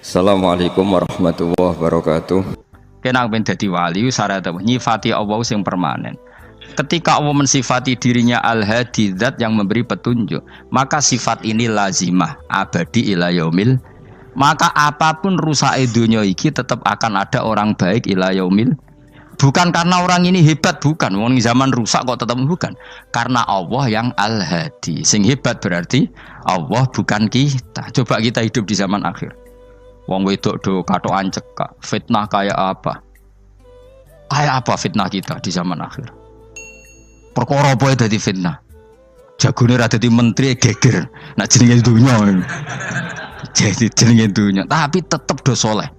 Assalamualaikum warahmatullahi wabarakatuh. Kena ben dadi wali syarat nyifati Allah sing permanen. Ketika Allah mensifati dirinya Al-Hadi, zat yang memberi petunjuk, maka sifat ini lazimah abadi ila yaumil. Maka apapun rusak dunia iki tetap akan ada orang baik ila yaumil. Bukan karena orang ini hebat, bukan. Wong zaman rusak kok tetap bukan. Karena Allah yang Al-Hadi. Sing hebat berarti Allah bukan kita. Coba kita hidup di zaman akhir. Wong wedok do katokan cekak, fitnah kayak apa? Kayak apa fitnah kita di zaman akhir? Perkara apa dadi fitnah? Jagone ra dadi menteri geger. Nak jenenge dunya. Jadi jenenge dunya, tapi tetep do saleh.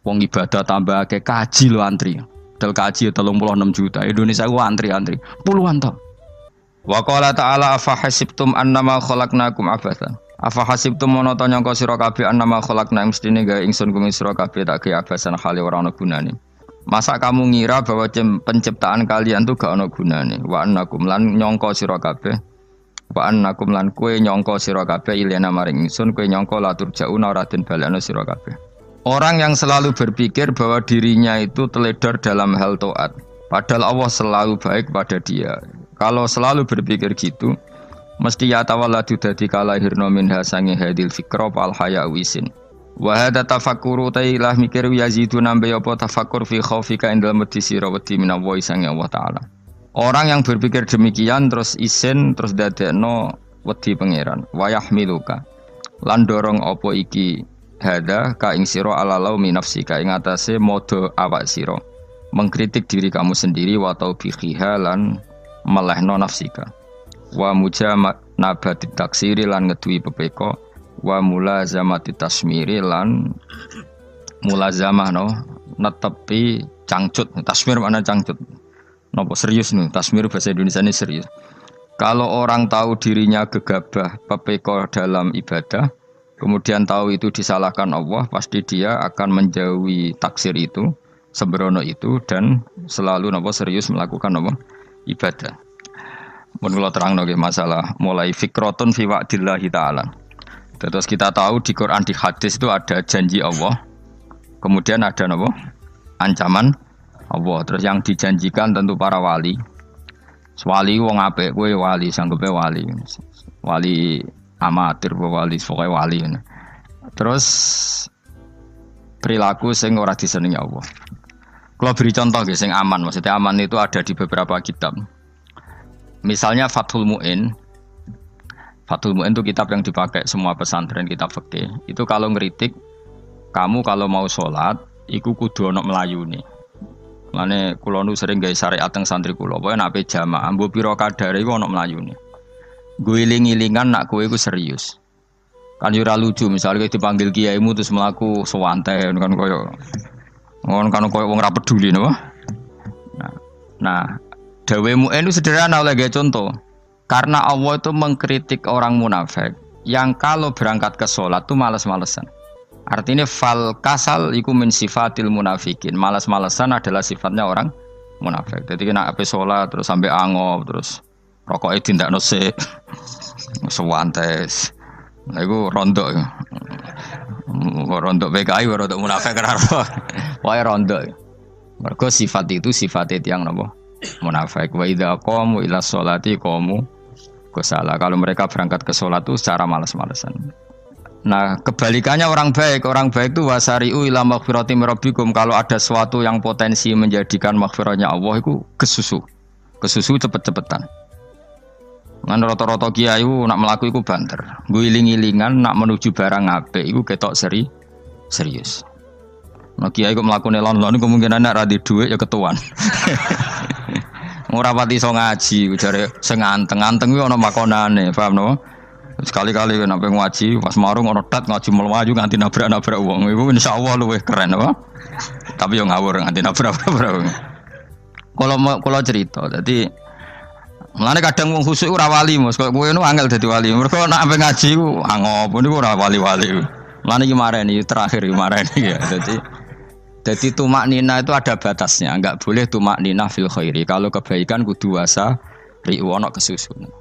Wong ibadah tambah akeh kaji lo antri. Dal kaji 36 juta. Indonesia ku antri-antri puluhan tahun. Wa qala ta'ala afa hasibtum annama khalaqnakum abathan. Afa hasibtum monoto nyangka sira kabeh annama khalaqna mestine gawe ingsun kuwi sira kabeh tak gawe abasan hale ora ana gunane. Masa kamu ngira bahwa penciptaan kalian tuh gak ana gunane? Wa annakum lan nyangka sira kabeh. Wa annakum lan kowe nyangka sira kabeh ilena maring ingsun kowe nyangka latur jauna ora den balekno sira kabeh. Orang yang selalu berpikir bahwa dirinya itu teledor dalam hal taat, padahal Allah selalu baik pada dia. Kalau selalu berpikir gitu, mesti ya tawalladu dadi kalahirna minha sange hadil fikra fal haya wisin. Wa hadza tafakkuru tailah mikir yazidu nambe apa tafakkur fi khaufika indal mati sira wedi minallahi sange Allah taala. Orang yang berpikir demikian terus isin terus dadekno wedi pangeran. Wa yahmiluka lan dorong apa iki hadza ka ing sira alalau min nafsika ing atase modo awak sira. Mengkritik diri kamu sendiri wa taubihiha lan melehno nafsika. Wa mujamanabati taksiri lan ngeduwi pepeko wa mulazamati tasmiri lan mulazamah netepi cangcut. Tasmir mana cangcut? Napa serius nih? Tasmir bahasa Indonesia ini serius. Kalau orang tahu dirinya gegabah pepeko dalam ibadah, kemudian tahu itu disalahkan Allah, pasti dia akan menjauhi taksir itu, sembrono itu, dan selalu serius melakukan ibadah. Mun kula terangno nggih masalah mulai fikrotun fi wa'dillahi ta'ala. Terus kita tahu di Quran di hadis itu ada janji Allah. Kemudian ada ancaman Allah. Terus yang dijanjikan tentu para wali. Wali wong apik kowe wali sanggepe wali. Wali amatir wali pokoke wali. Terus perilaku sing ora disenengi Allah. Kalau beri contoh nggih sing aman, maksudnya aman itu ada di beberapa kitab. Misalnya Fathul Mu'in. Fathul Mu'in itu kitab yang dipakai semua pesantren, kitab fikih. Itu kalau ngeritik, kamu kalau mau sholat, iku kudu ana melayune. Mane kula nu sering gawe syariat teng santri kula, pokoke nek ape jamaah, mbok pira kadare iku ana melayune. Guling-gilingan nak kowe iku serius. Kan yo ora lucu, misalnya dipanggil kiaimu terus mlaku sewantai kan koyo wong ra peduli napa. Nah, Dawe Mu'in itu sederhana oleh gaya contoh. Karena Allah itu mengkritik orang munafik yang kalau berangkat ke sholat itu malas-malesan. Artinya fal kasal iku min sifatil munafikin. Malas-malesan adalah sifatnya orang munafik. Jadi kena ape sholat terus sampai angop terus rokoknya tindak nose sewantes. Nah itu rondok. Rondok PKI rondok munafik kenapa? Wah rondok. Mergo sifat itu sifatnya yang napa? Munafik. Wa idza qamu ila sholati qamu kusala. Kalau mereka berangkat ke sholat itu secara malas-malesan. Nah, kebalikannya orang baik itu wasari'u ila maghfirati rabbikum. Kalau ada sesuatu yang potensi menjadikan maghfirahnya Allah itu kesusu cepet-cepetan. Ngan rata-rata kiai nak mlaku iku banter. Guling-gilingan nak menuju barang apik iku ketok serius. Nah, kiai kok mlakune lon-lon kemungkinan nek ra di dhuwit ya ketuan. Ora pati iso ngaji, jare sing anteng-anteng kuwi ana makonane, paham no? Sekali-kali nek ngaji pas marung ana tat ngaji mlayu nganti nabrak-nabrak wong. Iku insyaallah luwih keren apa? Tapi yo ngawur nganti nabrak-nabrak. Kalau cerita, dadi mulane kadang wong khusuk ora wali, Mas. Kok kowe nu angel dadi wali. Mergo nek ampe ngaji ku angop niku ora wali-wali. Mulane iki mareni terakhir iki mareni ya. Jadi tumak nina itu ada batasnya, enggak boleh tumak nina fil khairi. Kalau kebaikan kudu wasa ri'u ana kesusun.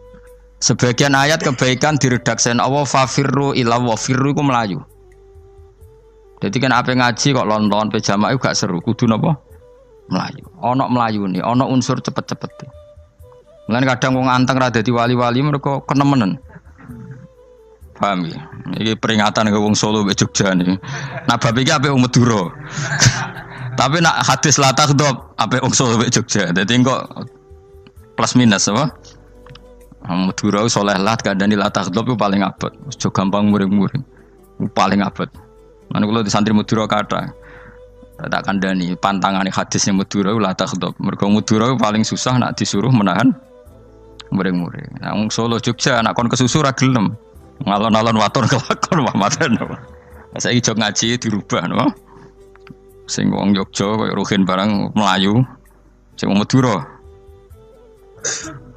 Sebagian ayat kebaikan diredaksikan Allah fafirru ila wa firru iku melayu. Jadi kan apa ngaji kok lonton pe jamaah gak seru, kudu napa? Melayu. Ana melayune, ana unsur cepet-cepet. Mulane kadang wong anteng ra dadi wali-wali mereka kenemenen. Paham ya? Iki peringatan ke wong Solo mbek Jogja niki. Nah bab iki apik wong Madura. Tapi nak hadis la takhdhab apik wong Solo mbek Jogja. Dadi kok plus minus apa? Madura soleh lah kandhani la takhdhab itu paling abot. Aja gampang muring-muring. Paling abot. Lan kula di santri Madura kathah. Tak kandhani pantangane hadisnya Madura la takhdhab. Mergo Madura paling susah nak disuruh menahan muring-muring. Nah wong Solo Jogja nak kon kesusu ra gelem. Ngalon-alon watur kelakon Muhammadan. Saiki jog ngaji dirubah no. Sing wong Jogja koyo Ruhin barang Melayu. Sing wong Madura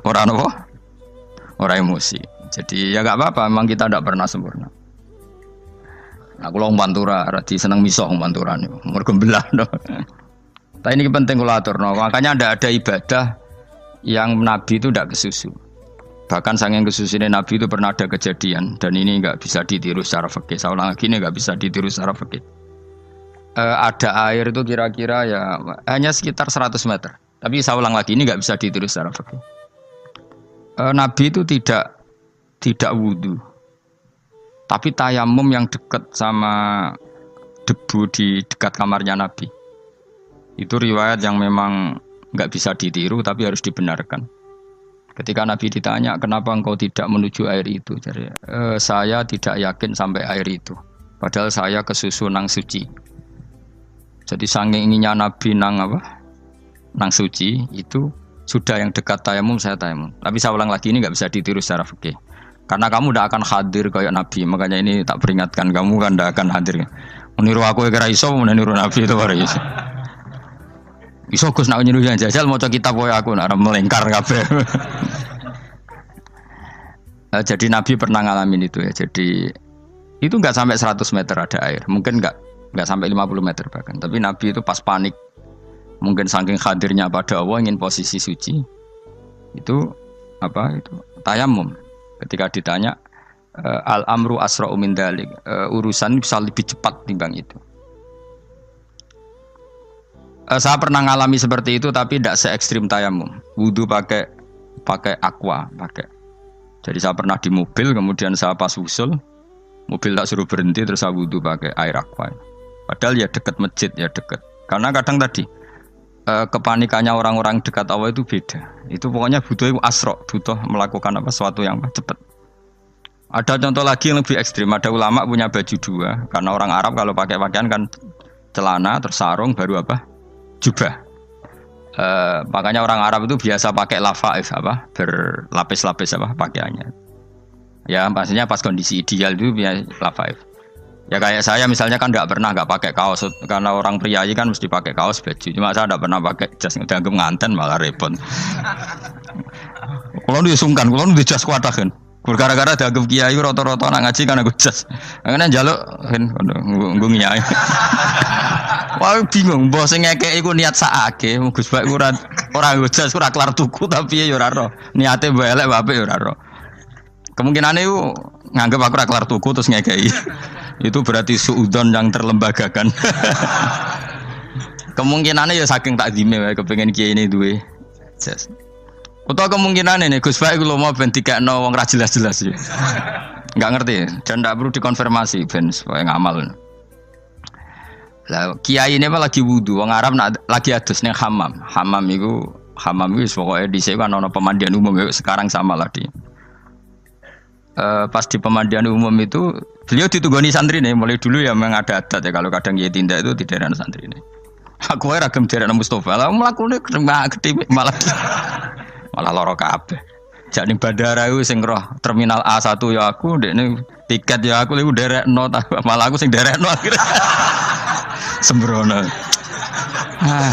ora napa? Ora emosi. Jadi ya enggak apa-apa, memang kita tidak pernah sempurna. Aku wong Pantura, radi seneng misah wong Pantura niku. Mergo belah no. Tapi ini penting kula aturno. Makanya ada ibadah yang Nabi itu tidak kesusu. Bahkan saking kesusunya Nabi itu pernah ada kejadian dan ini enggak bisa ditiru secara fikih. Saya ulang lagi ini enggak bisa ditiru secara fikih. Ada air itu kira-kira ya hanya sekitar 100 meter. Tapi saya ulang lagi ini enggak bisa ditiru secara fikih. Nabi itu tidak wudu. Tapi tayamum yang dekat sama debu di dekat kamarnya Nabi. Itu riwayat yang memang enggak bisa ditiru tapi harus dibenarkan. Ketika Nabi ditanya, kenapa engkau tidak menuju air itu? Jadi, saya tidak yakin sampai air itu. Padahal saya kesusu nang suci. Jadi saking inginnya Nabi nang suci, itu sudah yang dekat tayamum, saya tayamum. Tapi saya ulang lagi, ini nggak bisa ditiru secara fikih. Karena kamu tidak akan hadir kayak Nabi. Makanya ini tak peringatkan, kamu kan tidak akan hadir. Meniru aku kira iso, meniru Nabi itu baru iso. Iso Gus nak nyuruh yang jajal maca kitab koyo aku nak melengkar kabeh. Jadi Nabi pernah ngalamin itu ya. Jadi itu enggak sampai 100 meter ada air. Mungkin enggak sampai 50 meter bahkan. Tapi Nabi itu pas panik. Mungkin saking hadirnya pada Allah ingin posisi suci. Itu tayamum. Ketika ditanya al-amru asra'u min dzalik. Urusan bisa lebih cepat timbang itu. Saya pernah ngalami seperti itu tapi tidak se ekstrim tayamum. Wudu pakai aqua, pakai. Jadi saya pernah di mobil, kemudian saya pas usul, mobil tak suruh berhenti terus saya wudu pakai air aqua. Padahal ya dekat masjid ya dekat. Karena kadang tadi kepanikannya orang-orang dekat Allah itu beda. Itu pokoknya butuh asro, butuh melakukan sesuatu yang cepat. Ada contoh lagi yang lebih ekstrim. Ada ulama punya baju dua, karena orang Arab kalau pakai pakaian kan celana terus sarung baru jubah. Makanya orang Arab itu biasa pakai lafaif berlapis-lapis pakaiannya. Ya maksudnya pas kondisi ideal itu biasa lafaif. Ya kayak saya misalnya kan nggak pakai kaos karena orang priayi kan mesti pakai kaos baju. Cuma saya nggak pernah pakai jas, udah nganten malah repot. Kalau disungkan, kalau di jas kuatakan. Gara-gara dianggap kiai rata-rata anak ngaji kan aku jas. Karena jaluk kan nggunginya. Wah bingung, bos ngekek iku niat sakake, Gus Bak ora nggo jas ora kelar tuku tapi ya ora ro. Niate mbok elek apik ya ora ro. Kemungkinane iku nganggep aku ora kelar tuku terus ngekeki. Itu berarti suudzon yang terlembagakan. Kemungkinane ya saking takdime wae kepengin kiai ini duwe jas. Utawa kemungkinane nih Gus Bak iku lho mau ben dikekno wong ra jelas-jelas ya. Enggak ngerti dan ndak perlu dikonfirmasi ben supaya ngamal. Lah kiai ini lagi wudu, wong Arab lagi adus ning hammam. Hammam itu pokoknya di sini kan ono pemandian umum sekarang sama lah di. Pas di pemandian umum itu beliau ditunggoni santri nih, mulai dulu ya memang ada adat ya kalau kadang kiai tindak itu di daerah santri nih. Aku aja ragam daerah Mustafa, lah melakukan gede malah loro kabeh. Jadi bandara itu sing roh terminal A1 ya aku, dekne tiket ya aku lagi derek no, malah aku sing derek no akhirnya. Sembrono.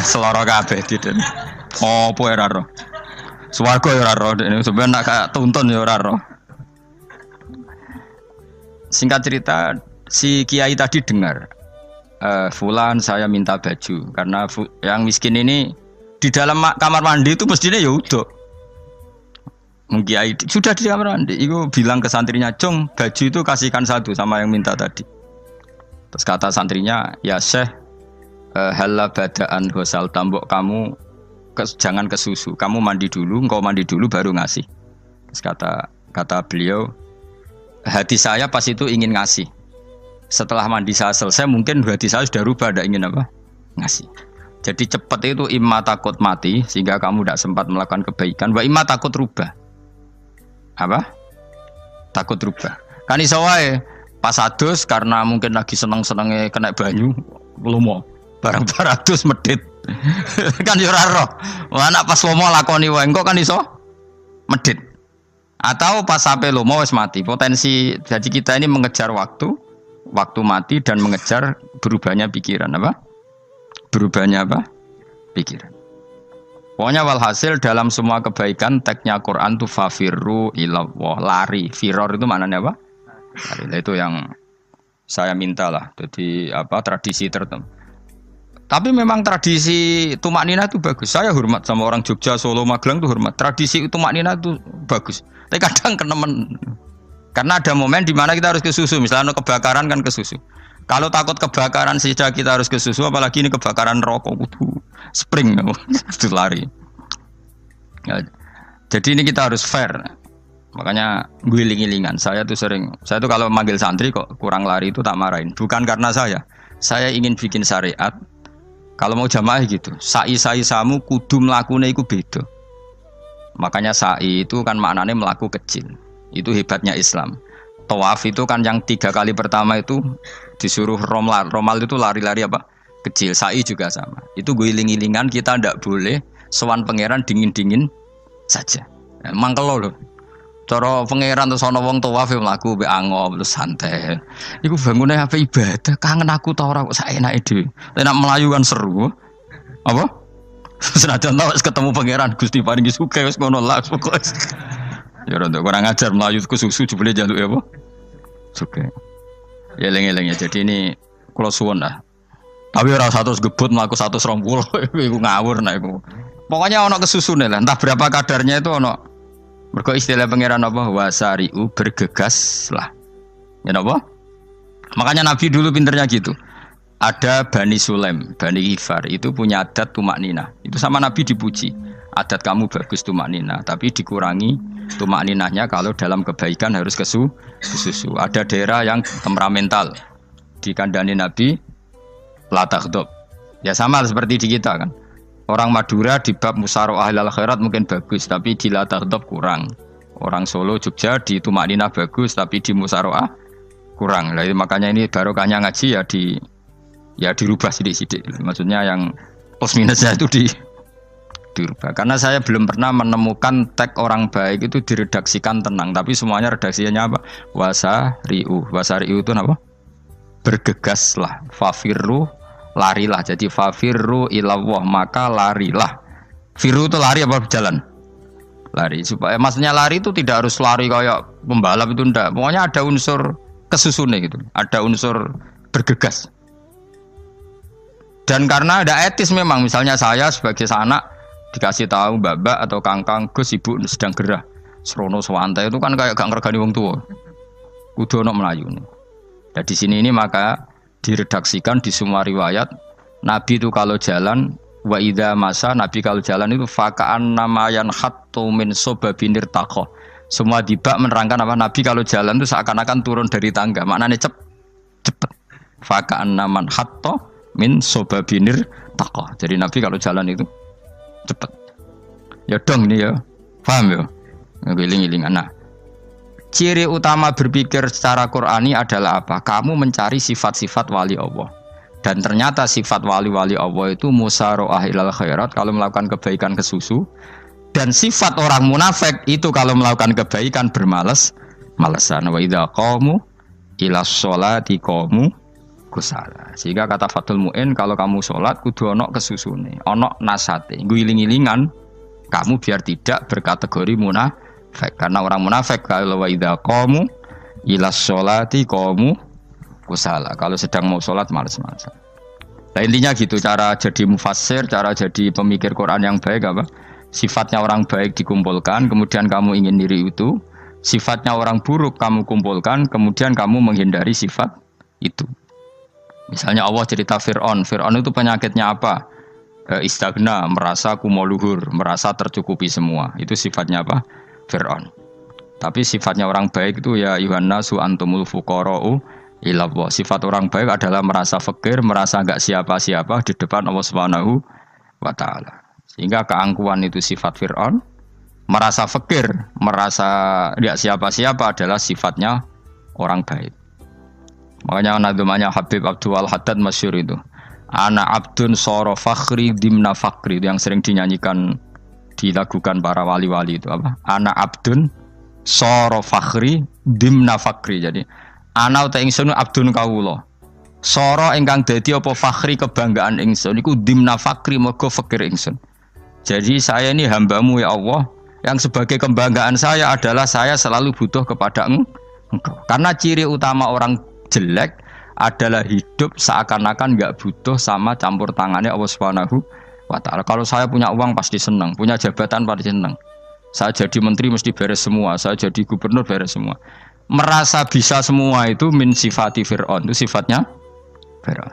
Seloro kabeh tidak. Apa ora ro? Swarga ya ora ro, dekne sampeyan nak gak tuntun ya ora ro. Singkat cerita, si kiai tadi dengar, Fulan saya minta baju karena yang miskin ini di dalam kamar mandi itu mestinya ya udah. Kiai sudah di kamar mandi, itu bilang ke santrinya, "Cung, baju itu kasihkan satu sama yang minta tadi." Terus kata santrinya, ya Syekh, halla badaan ghusal tambok kamu jangan ke susu. Kamu mandi dulu, engkau mandi dulu baru ngasih. Terus kata beliau, hati saya pas itu ingin ngasih. Setelah mandi saya selesai, mungkin hati saya sudah rubah, tidak ingin apa? Ngasih. Jadi cepat itu imma takut mati, sehingga kamu tidak sempat melakukan kebaikan. Wa imma takut rubah. Apa? Takut rubah. Kan iso wae pas adus karena mungkin lagi seneng-senenge kena banyu, lomo. Barang-barang adus medit. Kan yo ora roh. Anak pas lomo lakoni wae engko kan iso medit. Atau pas sampai lomo wis mati. Potensi jadi kita ini mengejar waktu mati dan mengejar berubahnya pikiran apa? Berubahnya apa? Pikiran. Pokoknya walhasil dalam semua kebaikan teksnya Quran tuh fafirru ilallah, lari. Firor itu maknanya apa? Lari. Itu yang saya minta lah. Jadi apa tradisi tertentu. Tapi memang tradisi tumak nina itu bagus. Saya hormat sama orang Jogja, Solo, Magelang tuh hormat. Tradisi tumak nina itu bagus. Tapi kadang kenemen. Karena ada momen di mana kita harus ke susu. Misalnya kebakaran kan ke susu. Kalau takut kebakaran saja kita harus ke susu, apalagi ini kebakaran rokok, spring, itu lari. Ya, jadi ini kita harus fair. Makanya guling-gilingan. Saya tuh kalau manggil santri kok kurang lari itu tak marahin. Bukan karena saya ingin bikin syariat. Kalau mau jamaah gitu, sa'i samu kudu mlakune iku beda. Makanya sa'i itu kan maknanya melaku kecil. Itu hebatnya Islam. Tawaf itu kan yang 3 kali pertama itu disuruh romal itu lari-lari apa? Kecil. Sa'i juga sama. Itu guling-gilingan kita ndak boleh sowan pangeran dingin-dingin saja. Emang kalau loh. Cara pangeran terus ana wong tawaf mlaku mbek angop terus santai. Iku bangune apa ibadah? Kangen aku ta ora kok saenake dhewe. Nek melayu kan seru. Apa? Senajan tau ketemu pangeran Gusti paringi sugih wis ngono lah pokoke. Ya rada kurang ajar melayu ku susu jebule jaluk ya apa? Sugih. Ya eling-eling ya. Jadi ini kula suwun lah. Tapi ora 100 gebut mlaku 120 iku ngawur nek iku. Pokoknya ana kesusune lah, entah berapa kadarnya itu ana. Mergo istilah pangeran apa? Wasari'u bergegas lah. Ya apa? Makanya Nabi dulu pinternya gitu. Ada Bani Sulaim, Bani Ghifar itu punya adat tumak nina. Itu sama Nabi dipuji. Adat kamu bagus tumak nina, tapi dikurangi tumak ninahnya kalau dalam kebaikan harus ke susu. Ada daerah yang temperamental. Dikandani Nabi la taghdab. Ya sama seperti di kita kan. Orang Madura di bab musyawarah ahlul khairat mungkin bagus, tapi di la taghdab kurang. Orang Solo, Jogja di tumak nina bagus, tapi di musyawarah kurang. Nah, makanya ini barokahnya ngaji ya dirubah sidik-sidik. Maksudnya yang plus minusnya itu dirubah. Karena saya belum pernah menemukan tag orang baik itu diredaksikan tenang, tapi semuanya redaksinya apa? Wasari'u. Wasari'u itu apa? Bergegaslah. Fafirru, larilah. Jadi fafirru ilallah, maka larilah. Firu itu lari apa berjalan? Lari. Supaya maksudnya lari itu tidak harus lari kayak pembalap itu enggak. Pokoknya ada unsur kesusune gitu. Ada unsur bergegas. Dan karena ada etis memang, misalnya saya sebagai anak dikasih tahu babak atau kangkang Gus ibu sedang gerah serono swantai itu kan kayak gak ngergani wong tua. Kudu ono melayu nih. Dan di sini ini maka diredaksikan di semua riwayat Nabi itu kalau jalan wa idza masa Nabi kalau jalan itu fakaan namayan hattu min sobabinir taqo. Semua dibak menerangkan apa Nabi kalau jalan itu seakan-akan turun dari tangga. Maknanya cepet. Fakaan naman hatto min sobabinir taqo. Jadi Nabi kalau jalan itu cepet. Ya dong ini ya. Paham ya? Ngiling-ngilingan. Nah, ciri utama berpikir secara Qur'ani adalah apa? Kamu mencari sifat-sifat wali Allah. Dan ternyata sifat wali-wali Allah itu musyaroah ilal khairat kalau melakukan kebaikan ke susu. Dan sifat orang munafik itu kalau melakukan kebaikan bermales-malesan. Wa idza qamu ilas sholati qamu kusala. Sehingga kata Fathul Mu'in kalau kamu sholat kudu ono kesusune, ono nasate. Guling-gilingan kamu biar tidak berkategori munafik. Karena orang munafik kalau wa idza qamu ilas sholati qamu kusala. Kalau sedang mau sholat males-malesan. Nah, intinya gitu cara jadi mufassir, cara jadi pemikir Quran yang baik apa? Sifatnya orang baik dikumpulkan, kemudian kamu ingin diri itu. Sifatnya orang buruk kamu kumpulkan, kemudian kamu menghindari sifat itu. Misalnya Allah cerita Fir'aun. Fir'aun itu penyakitnya apa? Istagna, merasa kumoluhur, merasa tercukupi semua. Itu sifatnya apa? Fir'aun. Tapi sifatnya orang baik itu ya Yuhannasu antumul fuqara'u ilallah. Sifat orang baik adalah merasa fakir, merasa enggak siapa-siapa di depan Allah Subhanahu wa taala. Sehingga keangkuhan itu sifat Fir'aun, merasa fakir, merasa enggak siapa-siapa adalah sifatnya orang baik. Makanya nadumanya Habib Abdul Haddad masyhur itu. Ana abdun soro fakhri dimna fakri, itu yang sering dinyanyikan, dilakukan para wali-wali itu apa? Ana abdun soro fakhri dimna fakri. Jadi ana uta ingsun abdun kawula. Soro ingkang dadi apa fakhri kebanggaan ingsun iku dimna fakri mergo fakir ingsun. Jadi saya ini hambamu ya Allah, yang sebagai kebanggaan saya adalah saya selalu butuh kepada Engkau. Karena ciri utama orang jelek adalah hidup seakan-akan nggak butuh sama campur tangannya Allah Subhanahu wa taala. Kalau saya punya uang pasti senang, punya jabatan pasti senang. Saya jadi menteri mesti beres semua, saya jadi gubernur beres semua. Merasa bisa semua itu min sifati Fir'aun, itu sifatnya Fir'aun.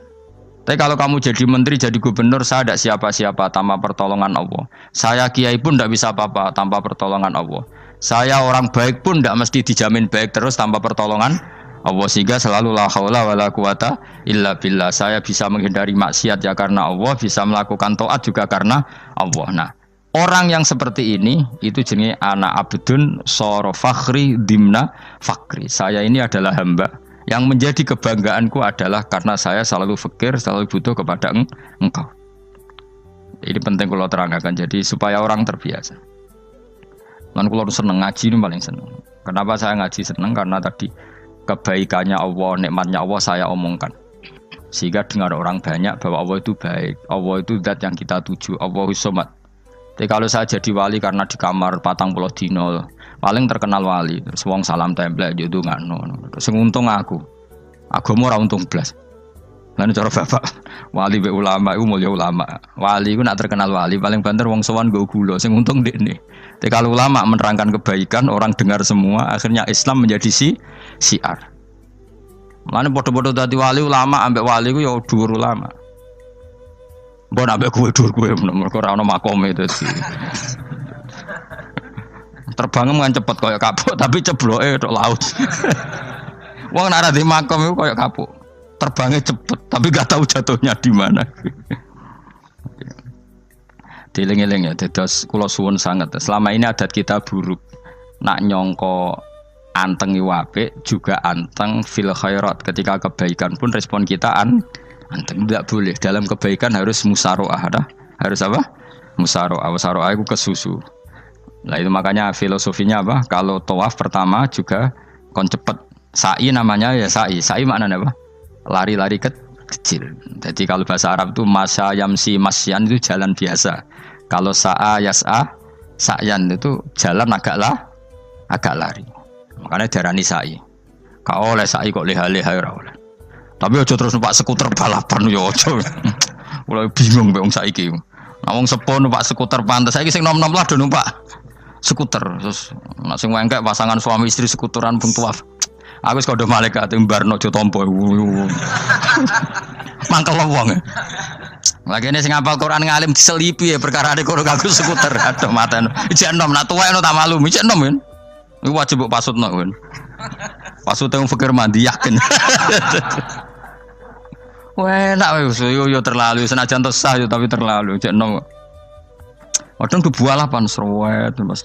Tapi kalau kamu jadi menteri, jadi gubernur, saya tidak siapa-siapa tanpa pertolongan Allah. Saya kiai pun tidak bisa apa-apa tanpa pertolongan Allah. Saya orang baik pun tidak mesti dijamin baik terus tanpa pertolongan Allah, sehingga selalu la haula wala quwata illa billah. Saya bisa menghindari maksiat ya karena Allah, bisa melakukan taat juga karena Allah. Nah, orang yang seperti ini itu jenis ana abdun soro fakhri dimna fakri. Saya ini adalah hamba yang menjadi kebanggaanku adalah karena saya selalu fakir, selalu butuh kepada Engkau. Ini penting kalau terangkan, jadi supaya orang terbiasa. Dan kalau seneng ngaji ini paling seneng. Kenapa saya ngaji seneng? Karena tadi kebaikannya Allah, nikmatnya Allah saya omongkan. Sehingga dengar orang banyak bahwa Allah itu baik. Allah itu zat yang kita tuju. Allahus Somad. Jadi kalau saya jadi wali karena di kamar 40 dino, paling terkenal wali. Terus wong salam template itu nggak no. Terus untung aku. Agama ora untung blas. Lan cara bapak wali be ulama iku mulya ulama. Wali iku nak terkenal wali paling banter wong sowan nggo gula sing untung ndekne. Tapi kalau ulama menerangkan kebaikan, orang dengar semua, akhirnya Islam menjadi siar. Mana bodoh-bodoh tadi wali ulama, ambek wali ku ya dhuwur ulama. Mbok ambek kowe dhuwur kowe mergo ora ono makome itu sih. Terbang kan cepet koyo kapuk, tapi cebloke tok laut. Wong nek ora di makom iku koyo kapuk. Terbangnya cepet, tapi gak tahu jatuhnya di mana. Dieling-eling ya, dados kula suwun sangat. Selama ini adat kita buruk. Nak nyongko anteng apik juga anteng fil khairat. Ketika kebaikan pun respon kita anteng. Tidak boleh. Dalam kebaikan harus musaroah. Harus apa? Musaroah. Musaroah itu kesusu. Nah itu makanya filosofinya apa? Kalau tawaf pertama juga kon cepet. Sa'i namanya ya sa'i. Sa'i maknanya apa? Lari-lari kecil. Jadi kalau bahasa Arab itu masya yamsi masyan itu jalan biasa. Kalau sa'a yas'a sa'yan itu jalan agak lari. Makanya darani sa'i. Kau oleh sa'i kok leha-leha ora oleh. Tapi aja terus numpak skuter balapan yo aja. Mulai bingung mbek wong saiki. Nah wong sepo numpak skuter pantes. Saiki sing nom-nom lah do numpak skuter. Terus nek sing wengkek pasangan suami istri skuteran pun tuaf. Aku wis kodho malaikat mbarno aja tampa. Mangkel wong. Lagi ini sing hafal Quran ngalim diselipi ya perkara ade karo aku skuter. Aduh maten. Ijek enom nak tuwek no tak malu. Ijek enom kan. Iku wajib mbok pasutno kan. Pasute wong fikir mandi yakin. Wah, enak wis yo terlalu senajan to sah yo tapi terlalu ijek enom. Kadang kebualapan serwet Mas.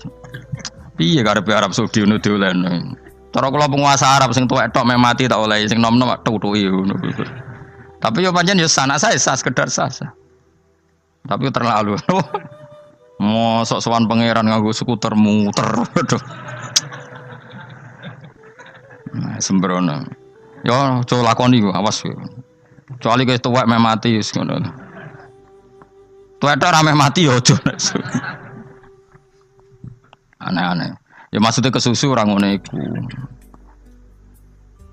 Piye karepe Arab Saudi ngono dolen. Cara kula penguasa Arab sing tuwek tok mati tak oleh sing nom-nom tutuki ngono. Tapi yo pancen yo sanak saya sah sekedar sah. Tapi terlalu. Mosok sowan pangeran nganggo skuter muter. Nah, sembrono. Yo coba lakoni ku awas ku. Kecuali ke tuwek mati wis ngono. Tuwek tok rame mati yo aja. Aneh-aneh. Ya maksudnya kesusu orang ngono iku.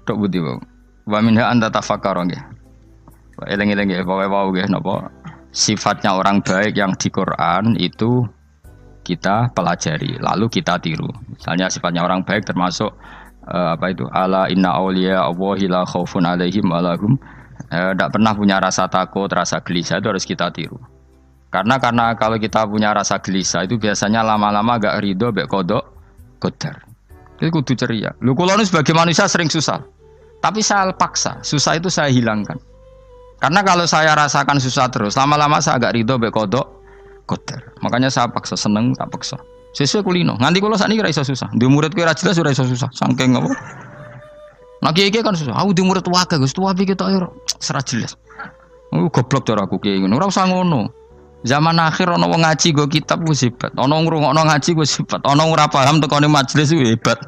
Tok budi wae. Wa minha anta tafakkar nggih. Eleng-eleng nggih pokoke wau nggih napa sifatnya orang baik yang di Quran itu kita pelajari lalu kita tiru. Misalnya sifatnya orang baik termasuk apa itu ala inna auliya Allahi la khaufun alaihim wa lahum Tidak pernah punya rasa takut, rasa gelisah itu harus kita tiru. Karena kalau kita punya rasa gelisah itu biasanya lama-lama agak ridho, bek kodok, kodar. Itu kudu ceria. Lu kalau sebagai manusia sering susah, tapi saya paksa, susah itu saya hilangkan. Karena kalau saya rasakan susah terus, lama-lama saya agak ridho, bek kodok, kodar. Makanya saya paksa, seneng tak paksa. Sesuai kulino. Nganti kalau saat ini rasa susah. Di murid kira jelas sudah susah. Sangking apa? Nah kiai kan susah. Aku di murid waga, Gus tua pikir tak air serat jelas. Goblok cara aku kiai ngono. Ora usah ngono. Zaman akhir ana wong ngaji go kitab wis hebat. Ana ngrungokno ngaji wis hebat. Ana ora paham tekone majelis wis hebat.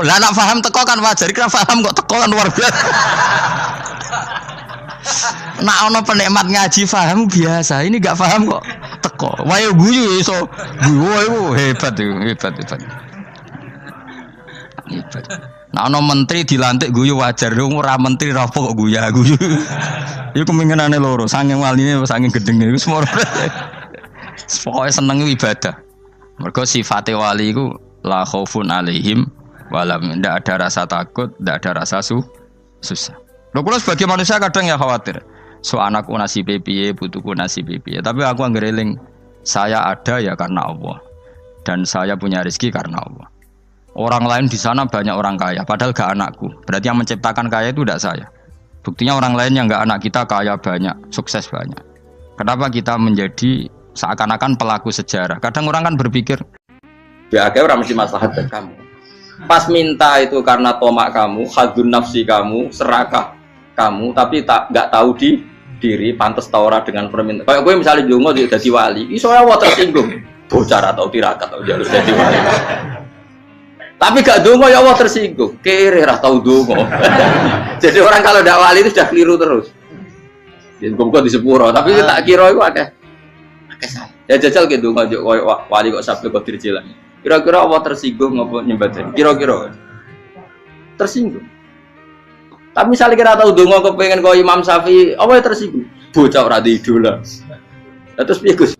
Lah nek paham teko kan wajar, kira paham kok teko kan luar biasa. Nak ana penikmat ngaji paham biasa. Ini enggak paham kok teko. Wae guyu iso. Guyu hebat itu, hebat. Hebat. Nah, ono menteri dilantik guyu wajar, ora menteri rapo kok guyu. Iku kemungkinane loro, saking waline saking gedenge iku semua. Pokoke seneng ibadah. Mergo sifate wali iku la khaufun alaihim walam, ndak ada rasa takut, ndak ada rasa susah. Lho kula sebagai manusia kadang ya khawatir. So anakku nasibe piye, putuku nasibe piye. Tapi aku anggere eling saya ada ya karena Allah. Dan saya punya rezeki karena Allah. Orang lain di sana banyak orang kaya, padahal gak anakku. Berarti yang menciptakan kaya itu tidak saya. Buktinya orang lain yang gak anak kita kaya banyak, sukses banyak. Kenapa kita menjadi seakan-akan pelaku sejarah? Kadang orang kan berpikir, ya akhirnya orang mesti maslahat dan kamu. Pas minta itu karena tomak kamu, hadun nafsi kamu, serakah kamu, tapi nggak tahu diri, pantas taura dengan permintaan. Kayak gue misalnya jongo jadi wali, isonya wah tersinggung, bocor atau tirakat atau jalur jadi wali. Tapi gak dongo ya Allah tersinggung. Kere ra tau dongo. Jadi orang kalau ndak wali itu sudah keliru terus. Jadi kok di sepuro, tapi tak kira itu akeh. Akeh salah. Ya jajal ke dongo wali kok sabtu kok dirjilan. Kira-kira Allah tersinggung ngopo nyembah. Kira-kira tersinggung. Tapi misalnya kira tahu dongo kepengen kau Imam Syafi'i, apa ya tersinggung? Bocah ora di idola. Terus piye Gus?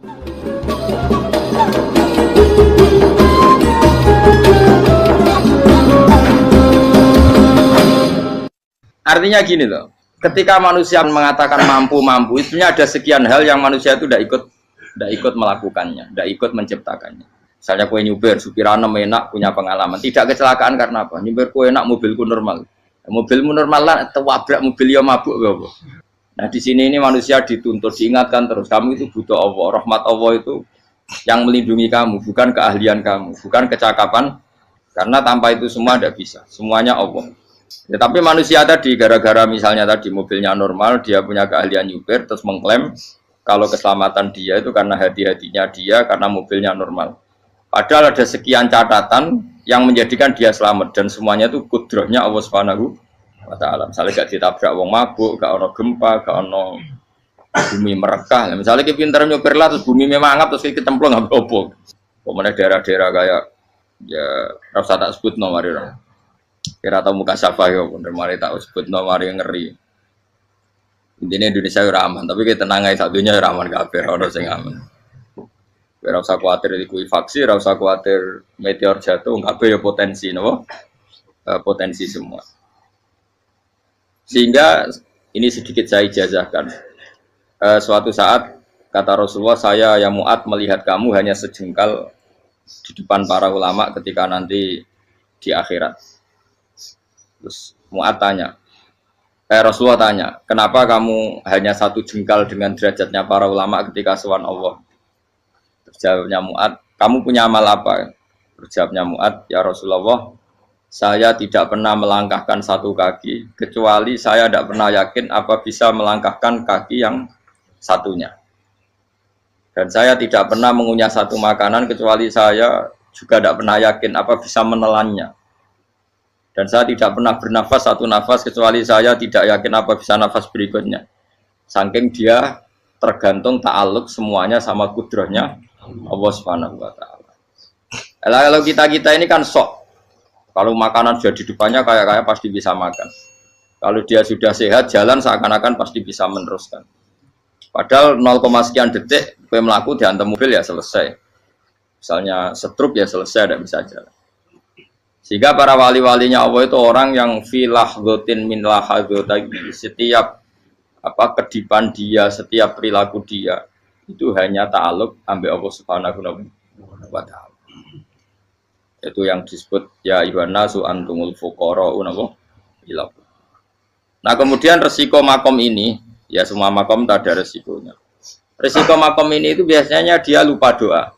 Artinya gini loh, ketika manusia mengatakan mampu, sebenarnya ada sekian hal yang manusia itu tidak ikut melakukannya, tidak ikut menciptakannya. Misalnya kue nyuber, supirana enak, punya pengalaman, tidak kecelakaan karena apa? Nyuber kue enak, mobilku normal, mobilmu normal lah, tewabrak mobil ya mabuk, apa? Nah di sini ini manusia dituntut, diingatkan terus, kamu itu butuh Allah, rahmat Allah itu yang melindungi kamu, bukan keahlian kamu, bukan kecakapan, karena tanpa itu semua tidak bisa, semuanya Allah. Ya, tapi manusia tadi gara-gara misalnya tadi mobilnya normal, dia punya keahlian nyuper, terus mengklaim kalau keselamatan dia itu karena hati-hatinya dia, karena mobilnya normal. Padahal ada sekian catatan yang menjadikan dia selamat dan semuanya itu kudrahnya Allah Subhanahu wa Ta'ala. Misalnya gak ditabrak wong mabuk, gak ono gempa, gak ono bumi merekah. Misalnya kita pintar nyuper lah, terus bumi memang angap, terus kita cemplung nggak apa-apa. Kemudian daerah-daerah kayak ya rasa tak sebut nomor orang. Kira tahu muka siapa ya, bener mari tak sebut nomor yang ngeri. Intinya Indonesia ora aman, tapi kita tenang aja satunya ora aman kabeh, ora sing aman. Ora usah kuwatir likuifaksi, ora usah kuwatir meteor jatuh, kabeh ya potensi napa? Potensi semua. Sehingga ini sedikit saya ijazahkan. Suatu saat kata Rasulullah, saya yang Mu'ad melihat kamu hanya sejengkal di depan para ulama ketika nanti di akhirat. Terus Mu'ad tanya, Rasulullah tanya, kenapa kamu hanya satu jengkal dengan derajatnya para ulama ketika sowan Allah? Terjawabnya Mu'ad, kamu punya amal apa? Terjawabnya Mu'ad, ya Rasulullah, saya tidak pernah melangkahkan satu kaki, kecuali saya tidak pernah yakin apa bisa melangkahkan kaki yang satunya. Dan saya tidak pernah mengunyah satu makanan, kecuali saya juga tidak pernah yakin apa bisa menelannya. Dan saya tidak pernah bernafas satu nafas kecuali saya tidak yakin apa bisa nafas berikutnya. Saking dia tergantung ta'aluk semuanya sama kudrahnya Allah Subhanahu wa Ta'ala. Kalau kita ini kan sok. Kalau makanan sudah di depannya kayak pasti bisa makan. Kalau dia sudah sehat jalan seakan-akan pasti bisa meneruskan. Padahal 0, sekian detik gue melaku dihantam mobil ya selesai. Misalnya stroke ya selesai, tidak bisa jalan. Sehingga para wali-walinya Allah itu orang yang filah gotin min lahadotagi, setiap apa kedipan dia, setiap perilaku dia itu hanya ta'aluk ambil Allah Subhanahu wa ta'ala. Itu yang disebut ya ayyuhan nasu antumul fuqara'u ila. Nah, kemudian resiko makom ini, ya semua makom tak ada resikonya. Resiko makom ini itu biasanya dia lupa doa.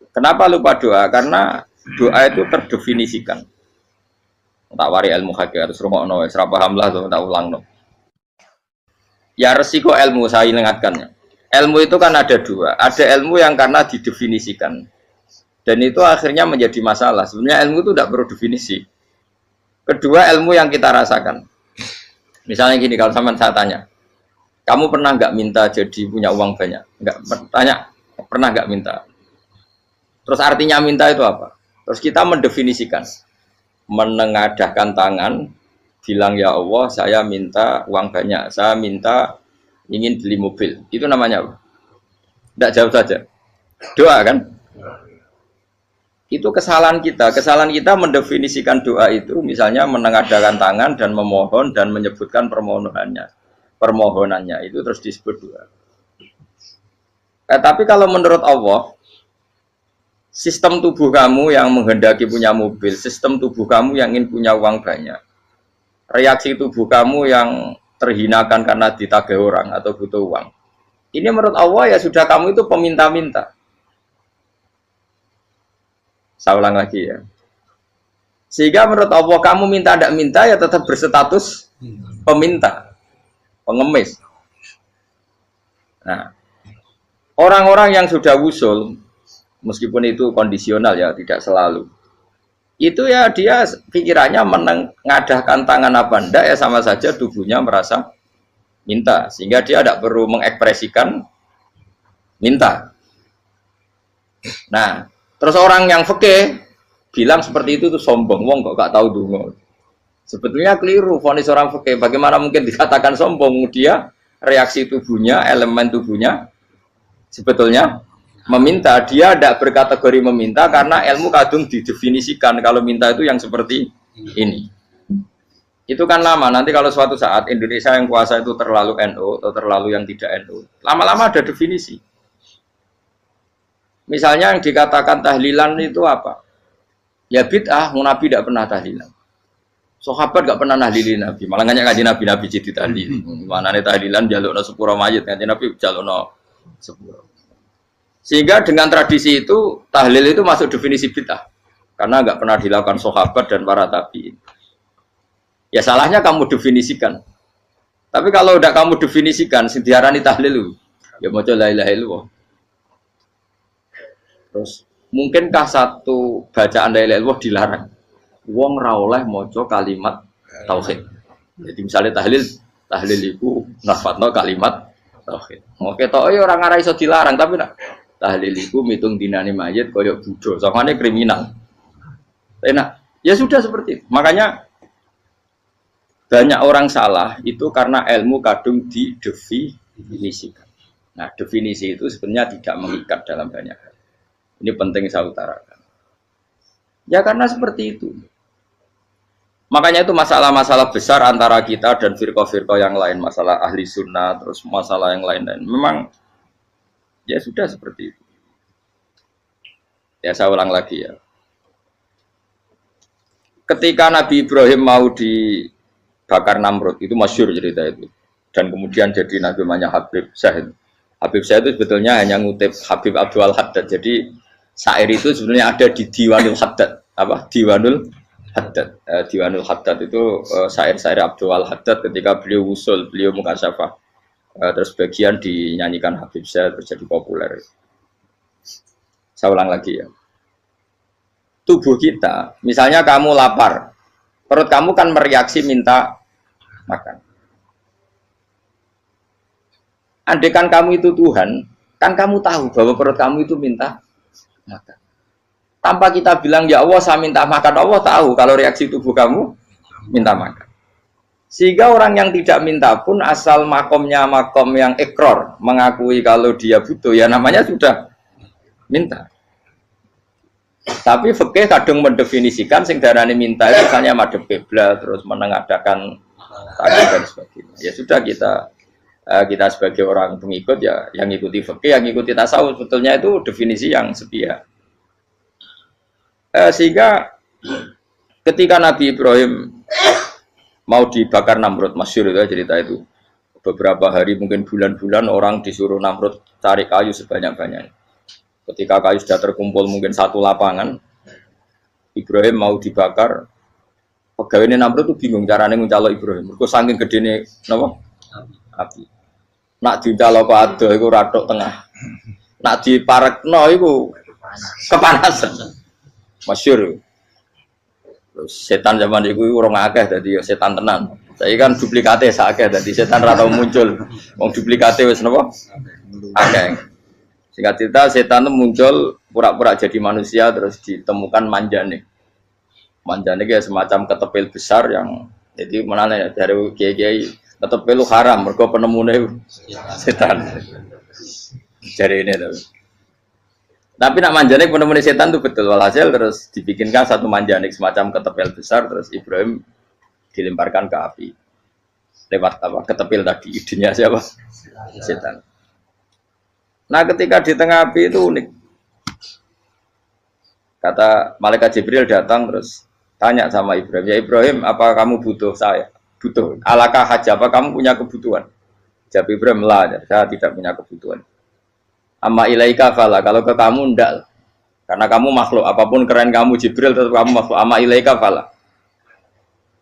Kenapa lupa doa? Karena doa itu terdefinisikan. Tak wari ilmu hakikat terus rungokno wis ra paham lah tak ulang no. Ya resiko ilmu saya ingatkannya. Ilmu itu kan ada dua. Ada ilmu yang karena didefinisikan. Dan itu akhirnya menjadi masalah. Sebenarnya ilmu itu tidak perlu definisi. Kedua ilmu yang kita rasakan. Misalnya gini, kalau sama saya tanya, kamu pernah nggak minta jadi punya uang banyak? Nggak tanya, pernah nggak minta? Terus artinya minta itu apa? Terus kita mendefinisikan, menengadahkan tangan, bilang ya Allah, saya minta uang banyak, saya minta ingin beli mobil. Itu namanya apa? Tidak jauh saja. Doa kan? Itu kesalahan kita. Kesalahan kita mendefinisikan doa itu, misalnya menengadahkan tangan dan memohon dan menyebutkan permohonannya itu terus disebut doa. Tapi kalau menurut Allah, sistem tubuh kamu yang menghendaki punya mobil, sistem tubuh kamu yang ingin punya uang banyak, reaksi tubuh kamu yang terhinakan karena ditagih orang atau butuh uang, ini menurut Allah ya sudah kamu itu peminta-minta. Saya ulang lagi ya. Sehingga menurut Allah kamu minta tidak minta ya tetap berstatus peminta, pengemis. Nah, orang-orang yang sudah wusul, meskipun itu kondisional ya, tidak selalu. Itu ya dia pikirannya menengadahkan tangan apa enggak ya sama saja tubuhnya merasa minta. Sehingga dia tidak perlu mengekspresikan minta. Nah, terus orang yang fikih bilang seperti itu tuh sombong, wong kok gak tahu dungo. Sebetulnya keliru vonis orang fikih. Bagaimana mungkin dikatakan sombong? Dia reaksi tubuhnya, elemen tubuhnya sebetulnya meminta. Dia tidak berkategori meminta karena ilmu kadung didefinisikan kalau minta itu yang seperti ini. Itu kan lama. Nanti kalau suatu saat Indonesia yang kuasa itu terlalu NU atau terlalu yang tidak NU, lama-lama ada definisi. Misalnya yang dikatakan tahlilan itu apa? Ya bid'ah, Nabi tidak pernah tahlilan. Sahabat tidak pernah nahlilin Nabi. Malah nggak ngaji Nabi jadi tahlil. Mana nih tahlilan jalukno sepuro mayit, ngaji Nabi jalukno sepuro. Sehingga dengan tradisi itu tahlil itu masuk definisi bid'ah karena nggak pernah dilakukan sahabat dan para tabi'in. Ya salahnya kamu definisikan. Tapi kalau udah kamu definisikan, diarani tahlil, ya mau la ilaha illallah. Terus mungkinkah satu bacaan la ilaha illallah dilarang? Wong ra oleh maca kalimat tauhid. Jadi misalnya tahlil iku nafatno kalimat tauhid. Oke tok ora ngara iso dilarang tapi nak tahlil iku mitung dinane mayit koyo budo, sakjane kriminal. Enak. Ya sudah seperti itu. Makanya banyak orang salah itu karena ilmu kadung didefinisikan. Nah, definisi itu sebenarnya tidak mengikat dalam banyak hal. Ini penting saya utarakan. Ya karena seperti itu. Makanya itu masalah-masalah besar antara kita dan firqah-firqah yang lain. Masalah ahli sunnah, terus masalah yang lain-lain. Memang ya sudah seperti itu. Ya saya ulang lagi ya. Ketika Nabi Ibrahim mau dibakar Namrud, itu masyhur cerita itu. Dan kemudian jadi Nabi namanya Habib Syahid. Habib Syahid itu sebetulnya hanya ngutip Habib Abdul Haddad. Jadi syair itu sebenarnya ada di Diwanul Haddad. Apa? Diwanul Haddad. Diwanul Haddad itu syair-syair Abdul Haddad ketika beliau usul, beliau mukasyafah. Terus bagian dinyanyikan Habib Syahid terjadi populer. Saya ulang lagi ya. Tubuh kita, misalnya kamu lapar, perut kamu kan mereaksi minta makan. Andaikan kamu itu Tuhan, kan kamu tahu bahwa perut kamu itu minta makan. Tanpa kita bilang ya Allah saya minta makan, Allah tahu kalau reaksi tubuh kamu minta makan. Sehingga orang yang tidak minta pun asal makomnya makom yang ikror, mengakui kalau dia butuh, ya namanya sudah minta. Tapi fikih kadang mendefinisikan sing darane minta itu misalnya madhep kiblat terus menengadakan tangan dan sebagainya. Ya sudah kita sebagai orang pengikut ya yang ikuti fikih, yang ikuti tasawuf sebetulnya itu definisi yang sepihak. Sehingga ketika Nabi Ibrahim mau dibakar Namrud, masyhur itu cerita itu. Beberapa hari mungkin bulan-bulan orang disuruh Namrud cari kayu sebanyak-banyaknya. Ketika kayu sudah terkumpul mungkin satu lapangan, Ibrahim mau dibakar. Pegawainya Namrud itu bingung caranya mencalok Ibrahim. Mereka saking gedene napa? Api. Nak dicalok kok ado iku ratok tengah. Nak diparekno iku kepanasan. Masyhur. Terus setan zaman itu orang akeh dadi setan tenan. Saya kan duplikate sakeh dadi setan ra tau muncul. Wong duplikate wis napa? Akeh. Singkat cerita setan itu muncul pura-pura jadi manusia terus ditemukan manjane. Manjane kayak semacam ketepil besar yang jadi menane dari kiai-kiai ketepil lu haram mergo penemune setan. Jari ini tuh. Tapi nak manjanik penemune setan itu betul walhasil terus dibikinkan satu manjanik semacam ketepil besar terus Ibrahim dilemparkan ke api. Lewat apa? Ketepil tadi idenya siapa? Setan. Nah ketika di tengah api itu unik. Kata malaikat Jibril datang terus tanya sama Ibrahim, ya Ibrahim apa kamu butuh saya? Butuh. Alakah haja apa kamu punya kebutuhan? Jawab Ibrahim lah, saya tidak punya kebutuhan. Amma ilaika fala, kalau ke kamu ndak. Karena kamu makhluk, apapun keren kamu Jibril tetap kamu makhluk. Amma ilaika fala.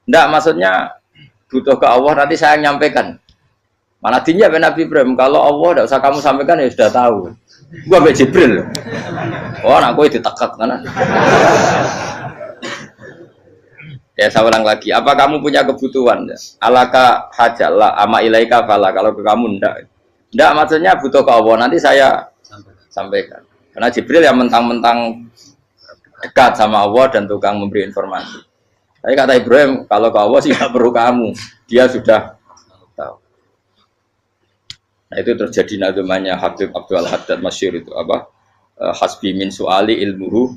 Ndak maksudnya butuh ke Allah nanti saya nyampaikan. Mana dinya Nabi Ibrahim kalau Allah tidak usah kamu sampaikan ya sudah tahu. Gua be Jibril. Oh, anak gue ditekak kan. Ya saya ulang lagi. Apa kamu punya kebutuhan? Alaka hajalah ama ilaika fala. Kalau ke kamu ndak. Ndak maksudnya butuh ke Allah nanti saya sampaikan. Karena Jibril yang mentang-mentang dekat sama Allah dan tukang memberi informasi. Tapi kata Ibrahim kalau ke Allah sih tidak perlu kamu. Dia sudah tahu. Nah itu terjadi namanya Habib Abdul Haddad masyhur itu apa? Hasbi min su'ali ilmuhu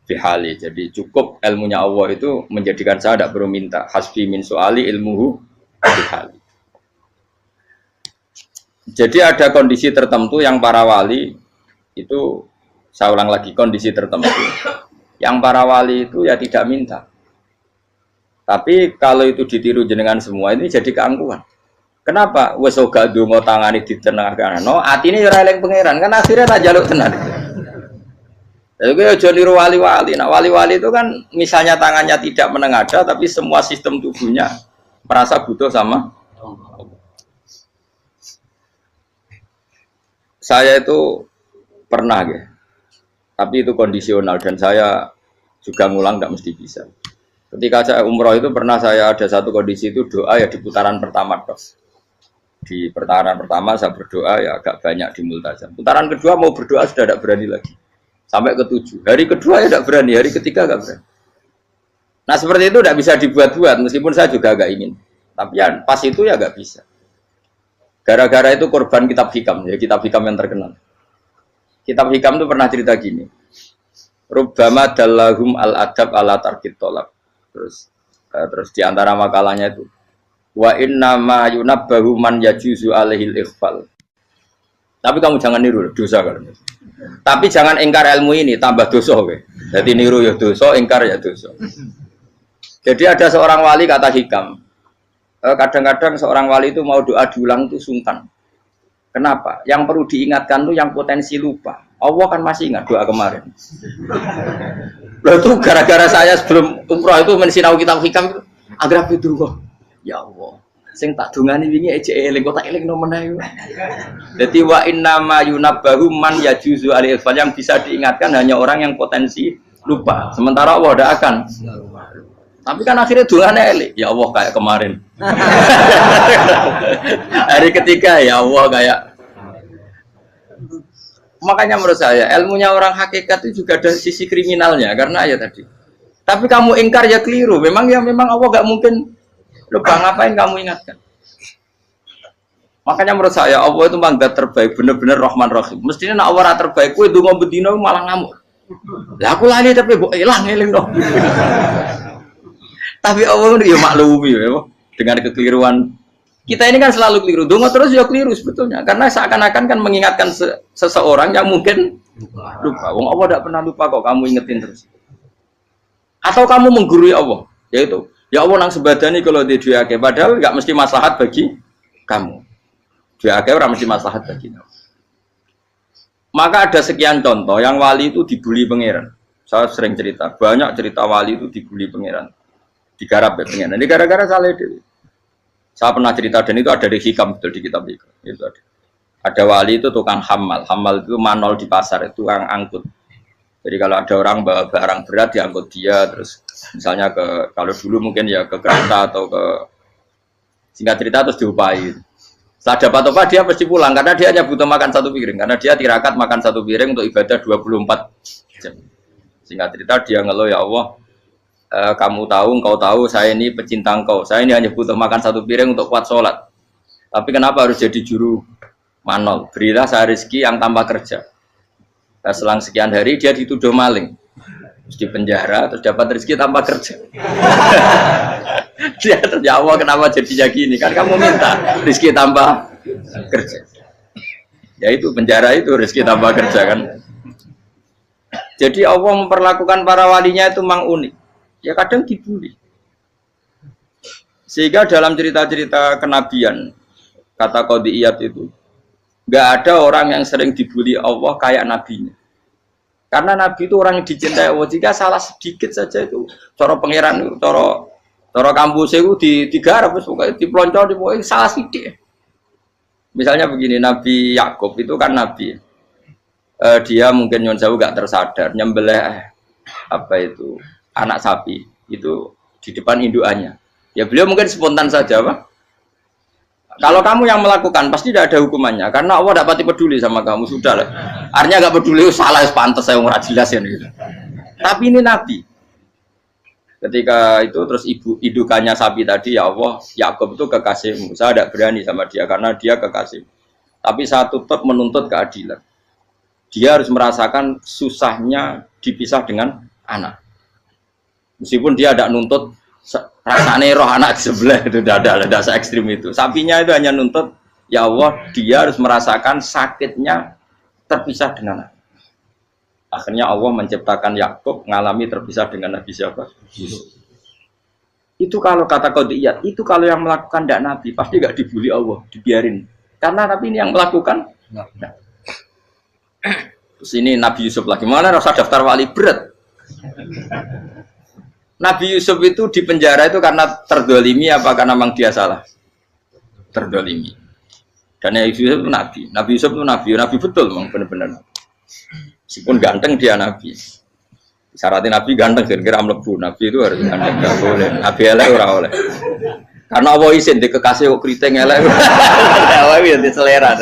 bihali. Jadi cukup ilmunya Allah itu menjadikan saya tidak perlu minta. Hasbi min su'ali ilmuhu bihali. Jadi ada kondisi tertentu yang para wali itu saya ulang lagi kondisi tertentu. Yang para wali itu ya tidak minta. Tapi kalau itu ditiru jenengan semua ini jadi keangkuhan. Kenapa? Wes ora ndonga tangane ditenangno, atine ora eling pangeran, kan akhirnya tak jaluk tenan. Lha kuwi aja niru wali-wali. Nah, wali-wali itu kan misalnya tangannya tidak menengada tapi semua sistem tubuhnya merasa butuh sama Allah. Saya itu pernah ya. Tapi itu kondisional dan saya juga ngulang enggak mesti bisa. Ketika saya umroh itu pernah saya ada satu kondisi itu doa ya di putaran pertama tos. Di putaran pertama saya berdoa ya agak banyak di multazam. Putaran kedua mau berdoa sudah tidak berani lagi. Sampai ke-7. Hari kedua ya tidak berani, hari ketiga enggak berani. Nah seperti itu tidak bisa dibuat-buat meskipun saya juga agak ingin. Tapi ya pas itu ya enggak bisa. Gara-gara itu korban kitab hikam, ya kitab hikam yang terkenal. Kitab hikam itu pernah cerita gini. Rubbama dallahum al-adab ala tarkit tolab. Terus di antara makalahnya itu wa inna ma yunabbahu man yajuzu alaihil ikhfal. Tapi kamu jangan niru dosa kan. Tapi jangan ingkar ilmu ini tambah dosa kowe. Jadi niru ya dosa, ingkar ya dosa. Jadi ada seorang wali kata hikam. Kadang-kadang seorang wali itu mau doa diulang itu sungkan. Kenapa? Yang perlu diingatkan tuh yang potensi lupa. Allah kan masih ingat doa kemarin. Loh itu gara-gara saya sebelum umroh itu mensinau kitab hikam itu agar itu kok. Ya Allah, sing tak dungani wingi ejek eling kok tak eling no meneh. Dadi wa inna ma yunabbahu man yajuzu alil fal yang bisa diingatkan hanya orang yang potensi lupa. Sementara Allah tidak akan. Tapi kan akhirnya dungane eling. Ya Allah kayak kemarin. Hari ketiga ya Allah kayak. Makanya menurut saya ilmunya orang hakikat itu juga ada sisi kriminalnya karena ya tadi. Tapi kamu ingkar ya keliru. Memang Allah gak mungkin lupa, ngapain kamu ingatkan? Makanya menurut saya Allah itu mangga terbaik, benar-benar Rahman Rahim. Mestinya nak Allah terbaik, kue dungo bedino malah ngamuk. Lah aku lali tapi mbok eling dong. Tapi Allah ya maklumi ya, dengan kekeliruan. Kita ini kan selalu keliru. Donga terus ya keliru sebetulnya. Karena seakan-akan kan mengingatkan seseorang yang mungkin lupa. Wong Allah tidak pernah lupa kok, kamu ingetin terus. Atau kamu menggurui Allah, yaitu ya Allah nang sebadani kalau di duake, padahal nggak mesti maslahat bagi kamu. Duake orang mesti maslahat bagi kamu. Maka ada sekian contoh yang wali itu dibully pangeran. Saya sering cerita, banyak cerita wali itu dibully pangeran. Digarap ya pangeran. Ini gara-gara salah itu. Saya pernah cerita dan itu ada di hikam betul di kitab itu. Ada wali itu tukang hamal. Hamal itu manol di pasar, itu tukang angkut. Jadi kalau ada orang bawa barang berat diangkut dia, terus misalnya kalau dulu mungkin ya ke kereta atau ke singkat cerita terus diupahi. Setelah dapat apa dia pasti pulang karena dia hanya butuh makan satu piring karena dia tirakat makan satu piring untuk ibadah 24 jam. Singkat cerita dia ngeluh ya Allah. Kamu tahu, engkau tahu, saya ini pecinta engkau. Saya ini hanya butuh makan satu piring untuk kuat sholat. Tapi kenapa harus jadi juru manol? Berilah saya rezeki yang tanpa kerja. Nah, selang sekian hari dia dituduh maling. Terus di penjara, terus dapat rezeki tanpa kerja. Dia ya Allah kenapa jadinya gini? Kan kamu minta rezeki tanpa kerja. Ya itu penjara itu rezeki tanpa kerja kan. Jadi Allah memperlakukan para walinya itu memang unik. Ya kadang dibully. Sehingga dalam cerita-cerita kenabian, kata Qadiyat itu, nggak ada orang yang sering dibully Allah kayak nabinya. Karena nabi itu orang yang dicintai Allah. Jika salah sedikit saja itu, cara pangeran itu, cara kampus itu digarap, pokoknya dipelonco, pokoknya salah sedikit. Misalnya begini, Nabi Yakub itu kan nabi. Dia mungkin nyon jauh nggak tersadar, nyembelih apa itu anak sapi itu di depan indukannya. Ya beliau mungkin spontan saja, Pak. Kalau kamu yang melakukan pasti tidak ada hukumannya karena Allah tidak pati peduli sama kamu sudah lah. Artinya nggak peduli salah pantas saya nggak jelas ya gitu. Tapi ini Nabi. Ketika itu terus indukannya sapi tadi ya Allah Yakub itu kekasihmu. Saya tidak berani sama dia karena dia kekasih. Tapi saya tetap menuntut keadilan. Dia harus merasakan susahnya dipisah dengan anak. Meskipun dia tidak nuntut rasanya roh anak di sebelah itu tidak ada se ekstrim itu. Sapinya itu hanya nuntut ya Allah dia harus merasakan sakitnya terpisah dengan anak. Akhirnya Allah menciptakan Yakub mengalami terpisah dengan Nabi siapa? Yusuf. Itu kalau kata Qadiyat, itu kalau yang melakukan tidak Nabi pasti nggak dibully Allah, dibiarin. Karena Nabi ini yang melakukan. Nah. Terus ini Nabi Yusuf lagi mana rasa daftar wali berat. Nabi Yusuf itu di penjara itu karena terdolimi apa karena memang dia salah? Terdolimi. Dan Nabi Yusuf itu Nabi. Nabi Yusuf itu Nabi betul memang benar-benar. Meskipun ganteng dia Nabi. Syaratnya Nabi ganteng kira-kira mlebu. Nabi itu harus ganteng, nggak boleh. Nabi elek ora oleh. Karena Allah izin di kekasih kok kriting elek. Allah ya di selera.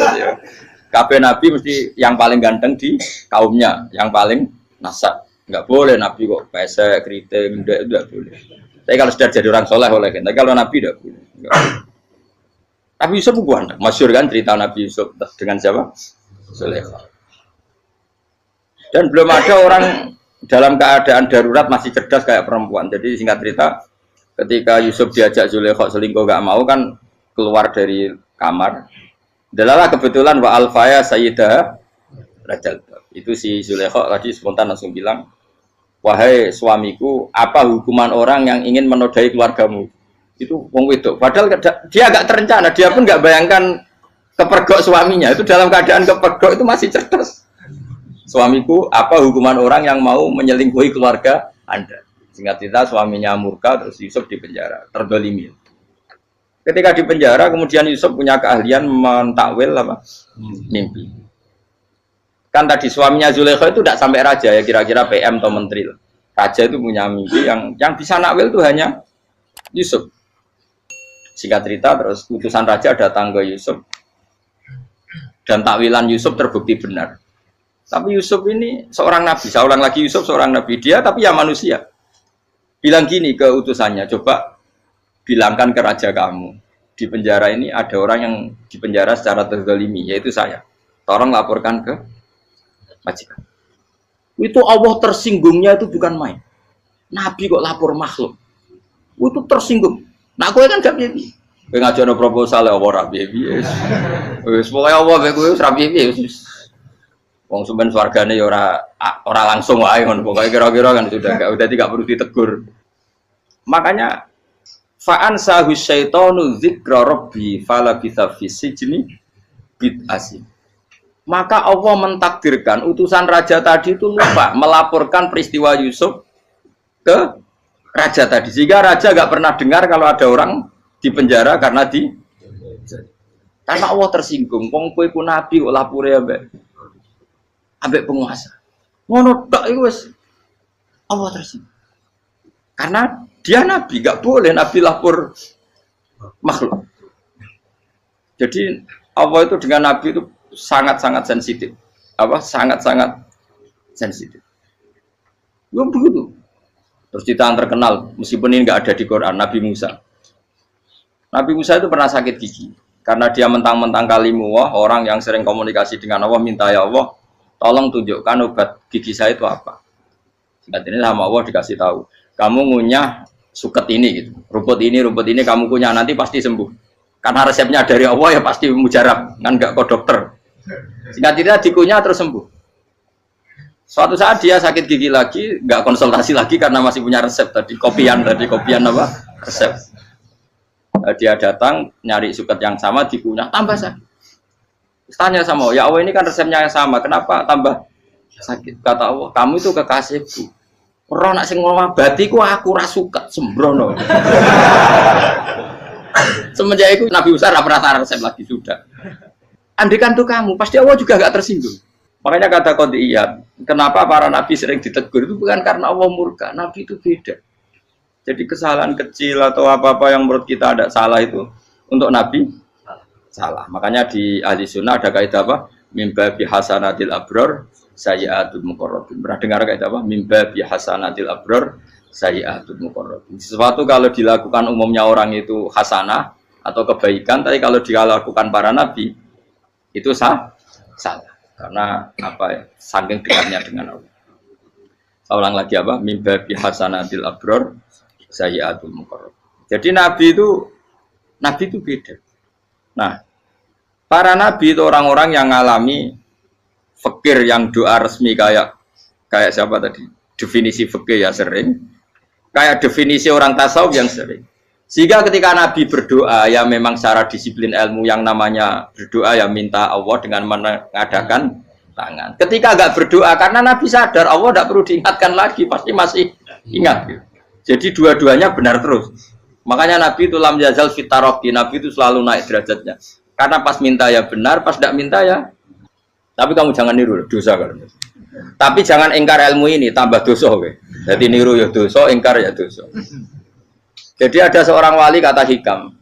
Kabeh Nabi mesti yang paling ganteng di kaumnya, yang paling nasab. Enggak boleh Nabi kok pesek, keriting, enggak boleh. Tapi kalau sudah jadi orang soleh boleh kan. Tapi kalau Nabi enggak boleh. Nabi Yusuf bukan, masyhur kan cerita Nabi Yusuf dengan siapa? Zulaikha. Dan belum ada orang dalam keadaan darurat masih cerdas kayak perempuan. Jadi singkat cerita, ketika Yusuf diajak Zulaikha selingkuh enggak mau kan keluar dari kamar. Dalalah kebetulan wa alfaya sayyidah rajal. Itu si Zulaikha tadi spontan langsung bilang, wahai suamiku, apa hukuman orang yang ingin menodai keluargamu? Itu wong wedok. Padahal dia agak terencana, dia pun nggak bayangkan kepergok suaminya. Itu dalam keadaan kepergok itu masih cerdas. Suamiku, apa hukuman orang yang mau menyelingkuhi keluarga Anda? Singkat cerita suaminya murka, terus Yusuf di penjara, terdolimi. Ketika di penjara, kemudian Yusuf punya keahlian mentakwil apa? Mimpi. Kan tadi suaminya Zulaikha itu tidak sampai raja ya kira-kira PM atau menteri. Raja itu punya mimpi yang bisa nakwil itu hanya Yusuf. Singkat cerita terus utusan raja datang ke Yusuf dan takwilan Yusuf terbukti benar. Tapi Yusuf ini seorang nabi, saya ulang lagi Yusuf seorang nabi dia tapi ya manusia. Bilang gini ke utusannya, coba bilangkan ke raja kamu di penjara ini ada orang yang di penjara secara terzalimi yaitu saya. Tolong laporkan ke majikan. Itu Allah tersinggungnya itu bukan main. Nabi kok lapor makhluk. Itu tersinggung. Nah, kowe kan gak piye-piye. Kowe ngajono proposal ya ora piye-piye. Wis pokoke Allah mek kowe ora piye-piye wis. Wong sampean swargane ya ora langsung wae ngono. Pokoke kira-kira kan sudah gak perlu ditegur. Makanya fa'an sahu syaitanu dzikra rabbi fala bisa fi sijni bid'asin. Maka Allah mentakdirkan utusan raja tadi itu lupa melaporkan peristiwa Yusuf ke raja tadi. Sehingga raja gak pernah dengar kalau ada orang di penjara karena Allah tersinggung. Wong kowe ku nabi kok lapore ambek penguasa. Ngono tok iku wis Allah tersinggung. Karena dia nabi, gak boleh nabi lapor makhluk. Jadi Allah itu dengan nabi itu sangat-sangat sensitif. Sangat-sangat sensitif. Ya begitu. Terus cerita terkenal, meskipun ini nggak ada di Quran, Nabi Musa. Nabi Musa itu pernah sakit gigi karena dia mentang-mentang kalimullah, orang yang sering komunikasi dengan Allah, minta ya Allah, tolong tunjukkan obat gigi saya itu apa. Singkat ini sama Allah dikasih tahu, kamu ngunyah suket ini gitu, rumput ini kamu kunyah nanti pasti sembuh. Karena resepnya dari Allah ya pasti mujarab, kan nggak ke dokter. Singkat cerita dikunyah terus sembuh. Suatu saat dia sakit gigi lagi, nggak konsultasi lagi karena masih punya resep tadi kopian apa resep. Dia datang nyari suket yang sama dikunyah tambah sakit. Tanya sama Allah, ya Allah ini kan resepnya yang sama, kenapa tambah sakit? Kata Allah, kamu itu kekasihku. Orang nak sing ngobati ku aku ra suket sembrono. Semenjak itu Nabi Musa ra pernah resep lagi sudah. Andikan tuh kamu, pasti Allah juga gak tersinggung. Makanya kata Qadiyat, kenapa para nabi sering ditegur itu bukan karena Allah murka, nabi itu beda. Jadi kesalahan kecil atau apa-apa yang menurut kita ada salah itu untuk nabi salah. Makanya di ahli sunnah ada kaidah apa? Mimba bihasanatil abror sayyi'atul muqarrabin. Pernah dengar kaidah apa? Mimba bihasanatil abror sayyi'atul muqarrabin. Sesuatu kalau dilakukan umumnya orang itu hasanah atau kebaikan, tapi kalau dilakukan para nabi itu salah. Karena apa ya? Saking dekatnya dengan Allah. Saya ulang lagi apa? Mimba bihasanatil abror sayyi'atul muqarrab. Jadi nabi itu beda. Nah, para nabi itu orang-orang yang ngalami fikir yang doa resmi kayak siapa tadi? Definisi fikir ya sering. Kayak definisi orang tasawuf yang sering. Sehingga ketika Nabi berdoa, ya memang secara disiplin ilmu yang namanya berdoa ya minta Allah dengan mengadakan tangan. Ketika enggak berdoa, karena Nabi sadar Allah tidak perlu diingatkan lagi, pasti masih ingat. Gitu. Jadi dua-duanya benar terus. Makanya Nabi itu lam yazal fitaroki, Nabi itu selalu naik derajatnya. Karena pas minta ya benar, pas tidak minta ya. Tapi kamu jangan niru, dosa kan. Tapi jangan ingkar ilmu ini, tambah dosa. Okay? Jadi niru ya dosa, ingkar ya dosa. Jadi ada seorang wali kata Hikam,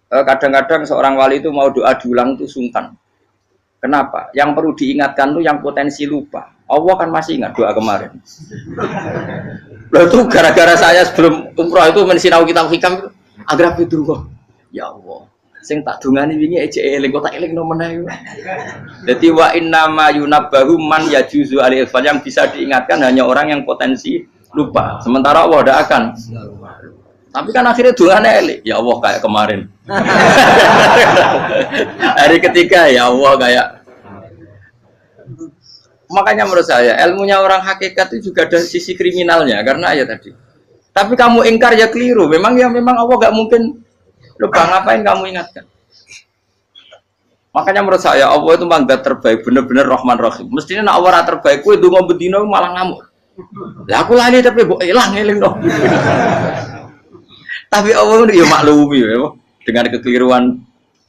kadang-kadang seorang wali itu mau doa diulang itu sungkan. Kenapa? Yang perlu diingatkan itu yang potensi lupa. Allah kan masih ingat doa kemarin. Loh itu gara-gara saya sebelum umroh itu mensinau kitab Hikam itu agar itu kok. Ya Allah, sing tak dungani wingi ejek eling kok tak eling no meneh. Dadi wa inna ma yunabbahu man yajuzu alil yang bisa diingatkan hanya orang yang potensi lupa. Sementara Allah tidak akan. Tapi kan akhirnya doanya elik, ya Allah kayak kemarin. Hari ketiga ya Allah kayak. Makanya menurut saya ilmunya orang hakikat itu juga ada sisi kriminalnya karena ya tadi. Tapi kamu ingkar ya keliru. Memang Allah gak mungkin lupa, ngapain kamu ingatkan? Makanya menurut saya Allah itu mangga terbaik, bener-bener Rahman Rahim. Mestinya nak Allah terbaik, kue dongo bedino malah ngamuk. Lah aku lali tapi mbok eling dong. Tapi Allah itu ya maklumi ya, dengan kekeliruan.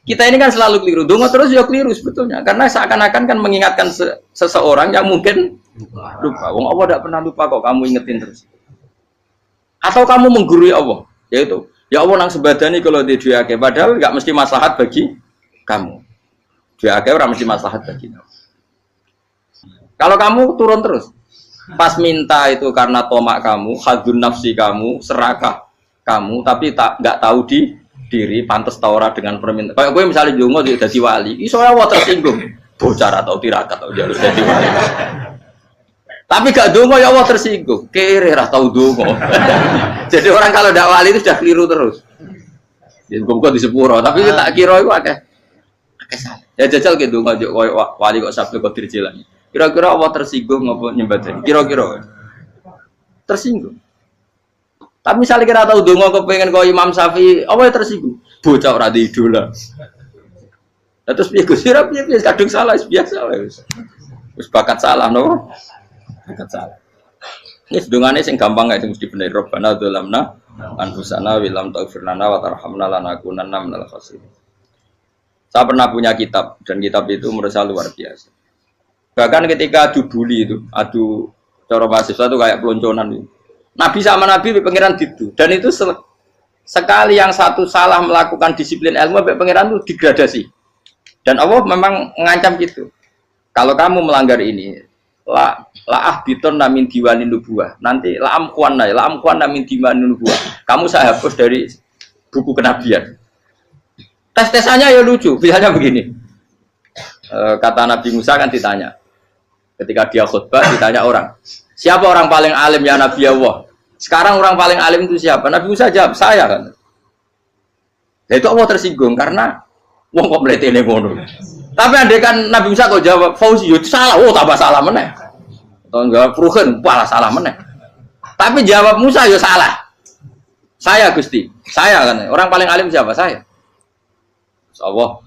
Kita ini kan selalu keliru, dongo terus ya keliru sebetulnya. Karena seakan-akan kan mengingatkan seseorang yang mungkin lupa. Wong Allah tidak pernah lupa kok, kamu ingetin terus. Atau kamu menggurui Allah, yaitu ya Allah nang sebadani kalau di duake, padahal nggak mesti maslahat bagi kamu. Duake orang mesti maslahat bagi kamu. Kalau kamu turun terus, pas minta itu karena tomak kamu, hadun nafsi kamu, serakah kamu, tapi nggak tahu diri, pantas taura dengan permintaan. Kayak gue misalnya jongo jadi wali, iso Allah tersinggung, bocah atau tirakat atau jalur jadi wali. Tapi gak dongo ya Allah tersinggung. Kere ra tau dongo. Jadi orang kalau ndak wali itu sudah keliru terus. Ya kok di sepuro, tapi tak kira iku akeh salah. Ya jajal gitu dongo koyo wali kok sabtu qadir Jilani. Kira-kira Allah tersinggung apa nyembadani? Kira-kira tersinggung. Tapi misalnya kita tahu dongo kepengen kau Imam Syafi'i, apa yang tersinggung? Bocah ora di idola. Terus piye Gus? Piye kadung salah biasa wis. Wis bakat salah no. Bakat salah. Ini dongane sing gampang kae sing mesti bener. Rabbana dzalamna anfusana wa lam taghfir lana wa tarhamna lanakunanna minal khasirin. Saya pernah punya kitab dan kitab itu menurut saya luar biasa. Bahkan ketika adu bully itu, adu cara mahasiswa itu kayak pelonconan itu. Nabi sama Nabi pengiran gitu, dan itu sekali yang satu salah melakukan disiplin ilmu, pengiran itu degradasi. Dan Allah memang mengancam gitu. Kalau kamu melanggar ini, la biton namin diwanin nubuah. Nanti la amkuan namin diwanin nubuah. Kamu saya hapus dari buku kenabian. Tes-tesannya ya lucu, misalnya begini. Kata Nabi Musa kan ditanya, ketika dia khutbah ditanya orang. Siapa orang paling alim ya Nabi Allah? Sekarang orang paling alim itu siapa? Nabi Musa jawab, saya kan. Ya itu Allah tersinggung karena wong kok mletene ngono. Tapi andai kan Nabi Musa kok jawab Fauzi itu salah, oh tambah salah meneh. Atau enggak Pruhen, malah salah meneh. Tapi jawab Musa ya salah. Saya Gusti, saya kan. Orang paling alim siapa? Saya. Allah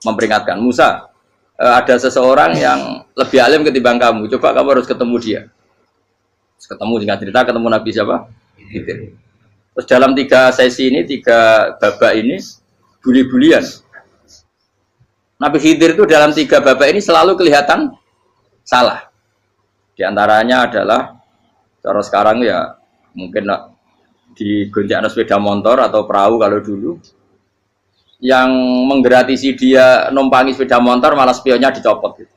memperingatkan Musa, ada seseorang yang lebih alim ketimbang kamu. Coba kamu harus ketemu dia. Ketemu singkat cerita ketemu Nabi siapa? Khidir. Terus dalam 3 sesi ini, 3 babak ini buli-bulian. Nabi Khidir itu dalam 3 babak ini selalu kelihatan salah. Di antaranya adalah cara sekarang ya mungkin di gonjak sepeda motor atau perahu kalau dulu yang menggratisi dia numpangi sepeda motor malah spionnya dicopot gitu.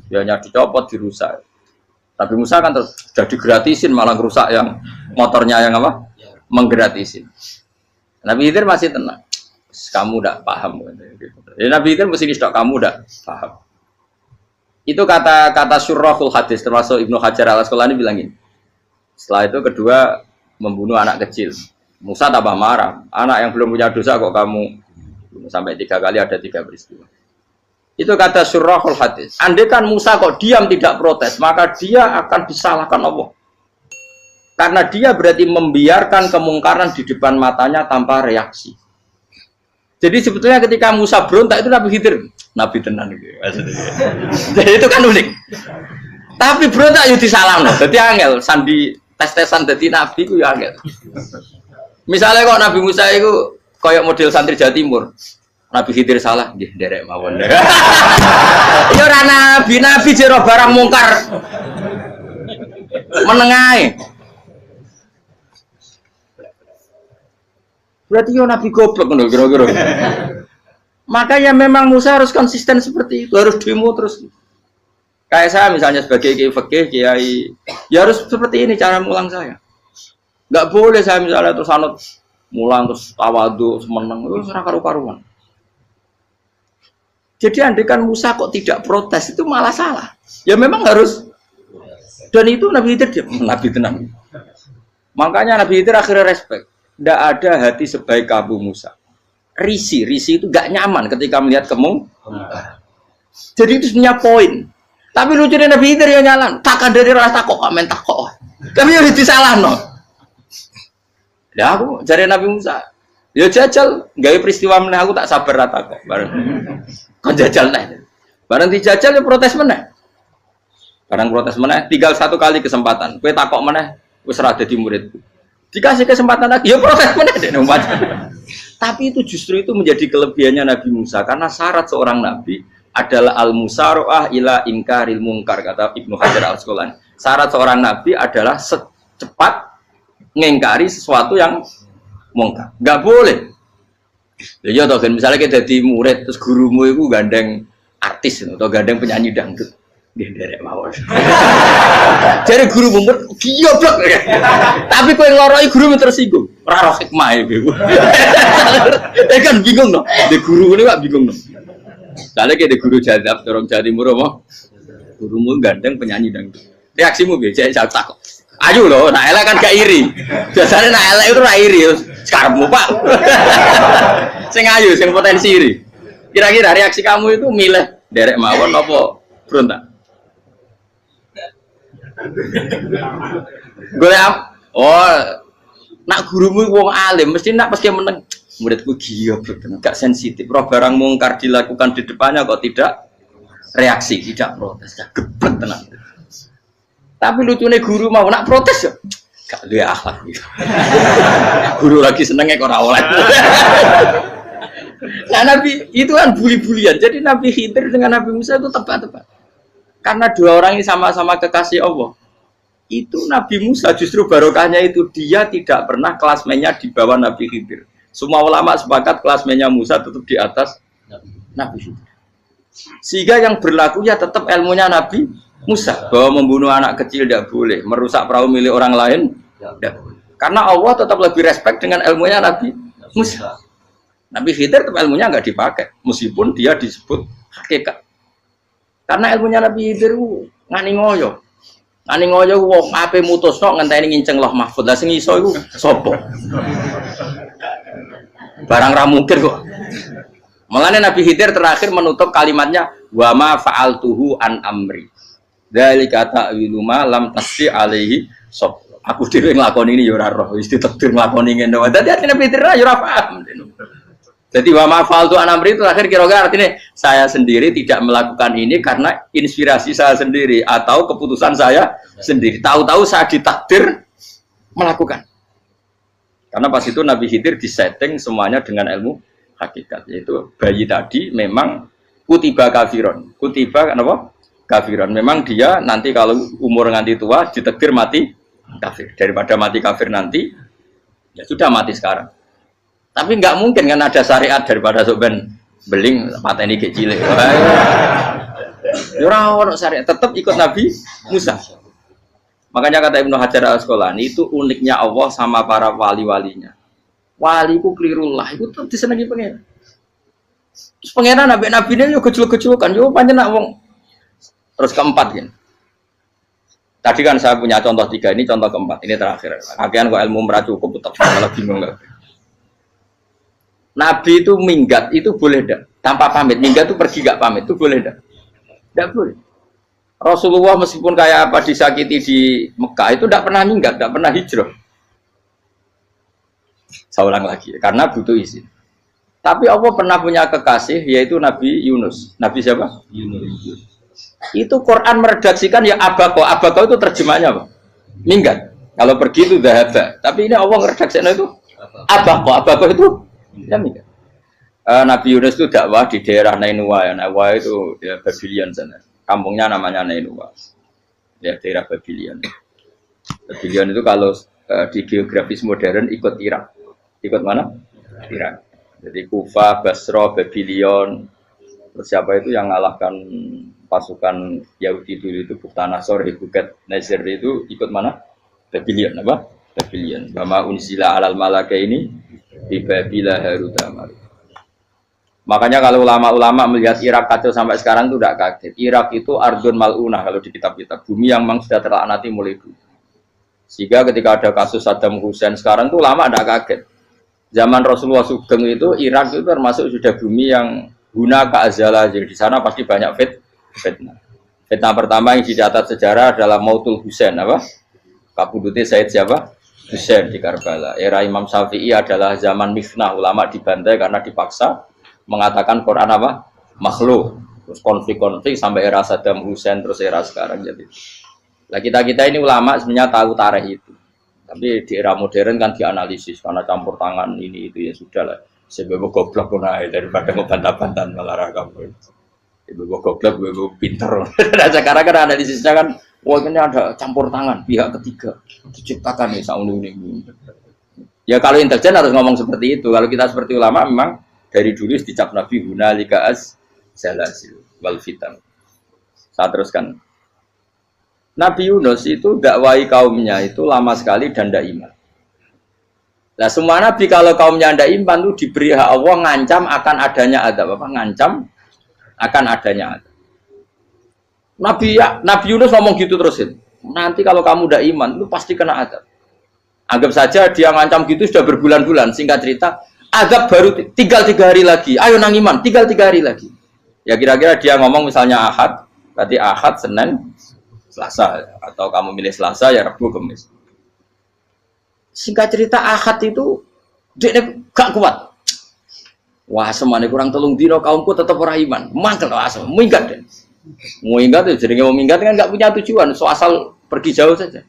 Spionnya dicopot, dirusak. Tapi Musa kan sudah digratisin malah rusak yang motornya yang apa? Menggratisin. Nabi Khidir masih tenang. Kamu tidak paham. Ya, Nabi Khidir mesti tidak kamu tidak paham. Itu kata syurrahul hadis termasuk Ibnu Hajar al-Asqalani bilang ini. Setelah itu kedua membunuh anak kecil. Musa tambah marah. Anak yang belum punya dosa kok kamu sampai 3 kali ada 3 peristiwa. Itu kata syurrahul hadis. Andai kan Musa kok diam tidak protes, maka dia akan disalahkan Allah. Karena dia berarti membiarkan kemungkaran di depan matanya tanpa reaksi. Jadi sebetulnya ketika Musa berontak itu Nabi Khidir, Nabi tenan gitu. Jadi itu kan unik. Tapi berontak itu disalahno. Jadi angel sandi tes-tesan dadi nabi ku ya angel. Misalnya kok Nabi Musa itu kayak model santri Jawa Timur. Nabi Khidir salah, nggih nderek mawon. Ya ora nabi jero barang mungkar. Menengae. Berarti yo nabi goblok ngono kira-kira. Makanya memang Musa harus konsisten seperti itu, harus demo terus. Kayak saya misalnya sebagai kiai fikih, kiai ya harus seperti ini cara mulang saya. Enggak boleh saya misalnya terus anut mulang terus tawadhu semeneng itu ora karu-karuan. Jadi andekan Musa kok tidak protes itu malah salah. Ya memang harus. Dan itu Nabi Khidir Nabi tenang. Makanya Nabi Khidir akhirnya respect. Tidak ada hati sebaik Abu Musa. Risi itu gak nyaman ketika melihat Jadi itu sebenarnya poin. Tapi lucunya Nabi Khidir yang nyalan. Takkan dari rasa kok amen takok. Tapi harus disalah no. Ya aku cari Nabi Musa. Ya jajal, gawe peristiwa meneh aku tak sabar rata kok. Bareng. Kon jajal neh. Bareng dijajal ya protes meneh. Bareng protes meneh, tinggal 1 kali kesempatan. Kowe takok meneh wis ora dadi muridku. Dikasih kesempatan lagi, ya protes meneh dek numpat. Tapi itu justru itu menjadi kelebihannya Nabi Musa karena syarat seorang nabi adalah al-musara'ah ila inkaril munkar kata Ibnu Hajar al-Asqalani. Syarat seorang nabi adalah secepat ngingkari sesuatu yang mungkar. Enggak boleh. Ya toh kan misalnya kita jadi murid terus gurumu itu gandeng artis atau gandeng penyanyi dangdut. Nggih nderek mawon. Jadi guru mumpet goblok. Tapi kowe ngloroi guru tersinggung. Ora roh hikmah iku. Kan bingung no. De guru ini gak bingung no. Soalnya kayak de guru jadab dorong Jawa Timur apa? Gurumu gandeng penyanyi dangdut. Reaksimu biasa saya tak. Ayo loh, nak elek kan gak iri. Biasanya nak elek itu ra iri. Sekarangmu Pak. Sing ayu, sing potensi iri. Kira-kira reaksi kamu itu milih derek mawon apa berontak? Nak gurumu wong alim mesti nak pas meneng muridku gila gak sensitif. Roh barang mungkar dilakukan di depannya kok tidak reaksi, tidak protes, gak geblek tenan. Tapi lucunya guru mau nak protes ya gak duwe akhlak gitu. Guru lagi senengnya kok ora oleh. Nah Nabi itu kan bully-bulian. Jadi Nabi Khidir dengan Nabi Musa itu tepat-tepat. Karena dua orang ini sama-sama kekasih Allah. Itu Nabi Musa justru barokahnya itu dia tidak pernah kelasmennya di bawah Nabi Khidir. Semua ulama sepakat kelasmennya Musa tetap di atas Nabi Khidir. Sehingga yang berlaku ya tetap ilmunya Nabi Musa, bahwa membunuh anak kecil tidak boleh, merusak perahu milik orang lain tidak boleh. Karena Allah tetap lebih respect dengan ilmunya Nabi Musa. Nabi Khidir tetap ilmunya nggak dipakai, meskipun dia disebut hakikat. Karena ilmunya Nabi Khidir ngani ngoyo wong ape mutusno ngenteni nginceng Loh Mahfud. Lah sing iso iku sapa? Barang ra mungkin kok. Makanya Nabi Khidir terakhir menutup kalimatnya wa ma fa'altuhu an amri. Dzalika ta'wilu ma lam tasbi alaihi sob. Aku dhewe nglakoni ini ya ora roh, wis ditakdir nglakoni ngene wae. Dadi Nabi Khidir ya ora paham. Jadi wa ma fa'altu an amri itu akhir kira-kira artinya saya sendiri tidak melakukan ini karena inspirasi saya sendiri atau keputusan saya sendiri. Tahu-tahu saya ditakdir melakukan. Karena pas itu Nabi Khidir disetting semuanya dengan ilmu hakikat. Yaitu bayi tadi memang kutiba kafiron. Kutiba apa? Kafiron. Memang dia nanti kalau umur nganti tua ditakdir mati kafir. Daripada mati kafir nanti ya sudah mati sekarang. Tapi nggak mungkin kan ada syariat daripada soben beling pateni kecil. Ora ono syariat, tetap ikut Nabi Musa. Makanya kata Ibnu Hajar Al-Asqalani itu uniknya Allah sama para wali-walinya. Wali ku klirullah itu tetap disenangi pengen. Terus pengenan nabi-nabine yo gejul-gejulkan yo pancen nak wong. Terus keempat gini. Tadi kan saya punya contoh 3, ini contoh keempat, ini terakhir. Akhirnya kok ilmu merah cukup tetap malah bingung enggak. Nabi itu minggat itu boleh enggak? Tanpa pamit, minggat itu pergi enggak pamit itu boleh enggak? Enggak boleh. Rasulullah meskipun kayak apa disakiti di Mekah itu enggak pernah minggat, enggak pernah hijrah. Saya ulang lagi, karena butuh izin. Tapi Allah pernah punya kekasih yaitu Nabi Yunus. Nabi siapa? Yunus. Itu Quran meredaksikan ya abako. Abako itu terjemahnya apa? Minggat. Kalau pergi itu dahaba. Tapi ini Allah meredaksikan itu abako. Abako itu ya minggat. Nabi Yunus itu dakwah di daerah Nainua ya. Nainua itu ya Babylon sana. Kampungnya namanya Nainua. Ya daerah Babylon. Babylon itu kalau di geografis modern ikut Irak. Ikut mana? Irak. Jadi Kufah, Basra, Babylon. Terus siapa itu yang ngalahkan pasukan Yahudi dulu itu Buktanasor, Buket Nazir itu ikut mana? Babylon apa? Babylon. Bama unzila alal malaka ini di Babila Harutama. Makanya kalau ulama-ulama melihat Irak kacau sampai sekarang itu tidak kaget. Irak itu ardun mal'unah kalau di kitab-kitab. Bumi yang memang sudah terlaknati mulai dulu. Sehingga ketika ada kasus Saddam Hussein sekarang itu ulama tidak kaget. Zaman Rasulullah Sugeng itu Irak itu termasuk sudah bumi yang guna keazalah. Jadi di sana pasti banyak fitnah. Fitnah pertama yang dicatat sejarah adalah Mautul Husain apa? Kabudutnya Said siapa? Husain di Karbala. Era Imam Syafi'i adalah zaman mifnah, ulama dibantai karena dipaksa mengatakan Quran apa? Makhluk. Terus konflik-konflik sampai era Saddam Hussein terus era sekarang jadi. Lah kita ini ulama sebenarnya tahu tarikh itu. Tapi di era modern kan dianalisis karena campur tangan ini itu ya sudah lah. Sebab goblok pun daripada ngebantah-bantah malah kamu. Ibu goblok, ibu pinter. Nah, sekarang kan analisisnya kan, wah ini ada campur tangan pihak ketiga diciptakan nih sauni ini. Ya kalau intelijen harus ngomong seperti itu. Kalau kita seperti ulama memang dari dulu dicap Nabi hunalika az-zalasil wal fitan. Saya teruskan. Nabi Yunus itu dakwai kaumnya itu lama sekali dan tidak iman. Nah semua nabi kalau kaumnya tidak iman itu diberi hak Allah ngancam akan adanya adab apa? Ngancam akan adanya adab. Nabi Yunus ngomong gitu terusin. Nanti kalau kamu udah iman, lu pasti kena azab. Anggap saja dia ngancam gitu sudah berbulan-bulan. Singkat cerita, azab baru tinggal 3 hari lagi. Ayo nang iman, tinggal 3 hari lagi. Ya kira-kira dia ngomong misalnya Ahad, berarti Ahad, Senin, Selasa. Atau kamu milih Selasa, ya Rabu, Kamis. Singkat cerita Ahad itu dia gak kuat. Wah, semane kurang 3 dino kaumku tetap ora iman. Mangkel asem, minggat deh. Minggat itu jadi mau minggat kan nggak punya tujuan, so asal pergi jauh saja.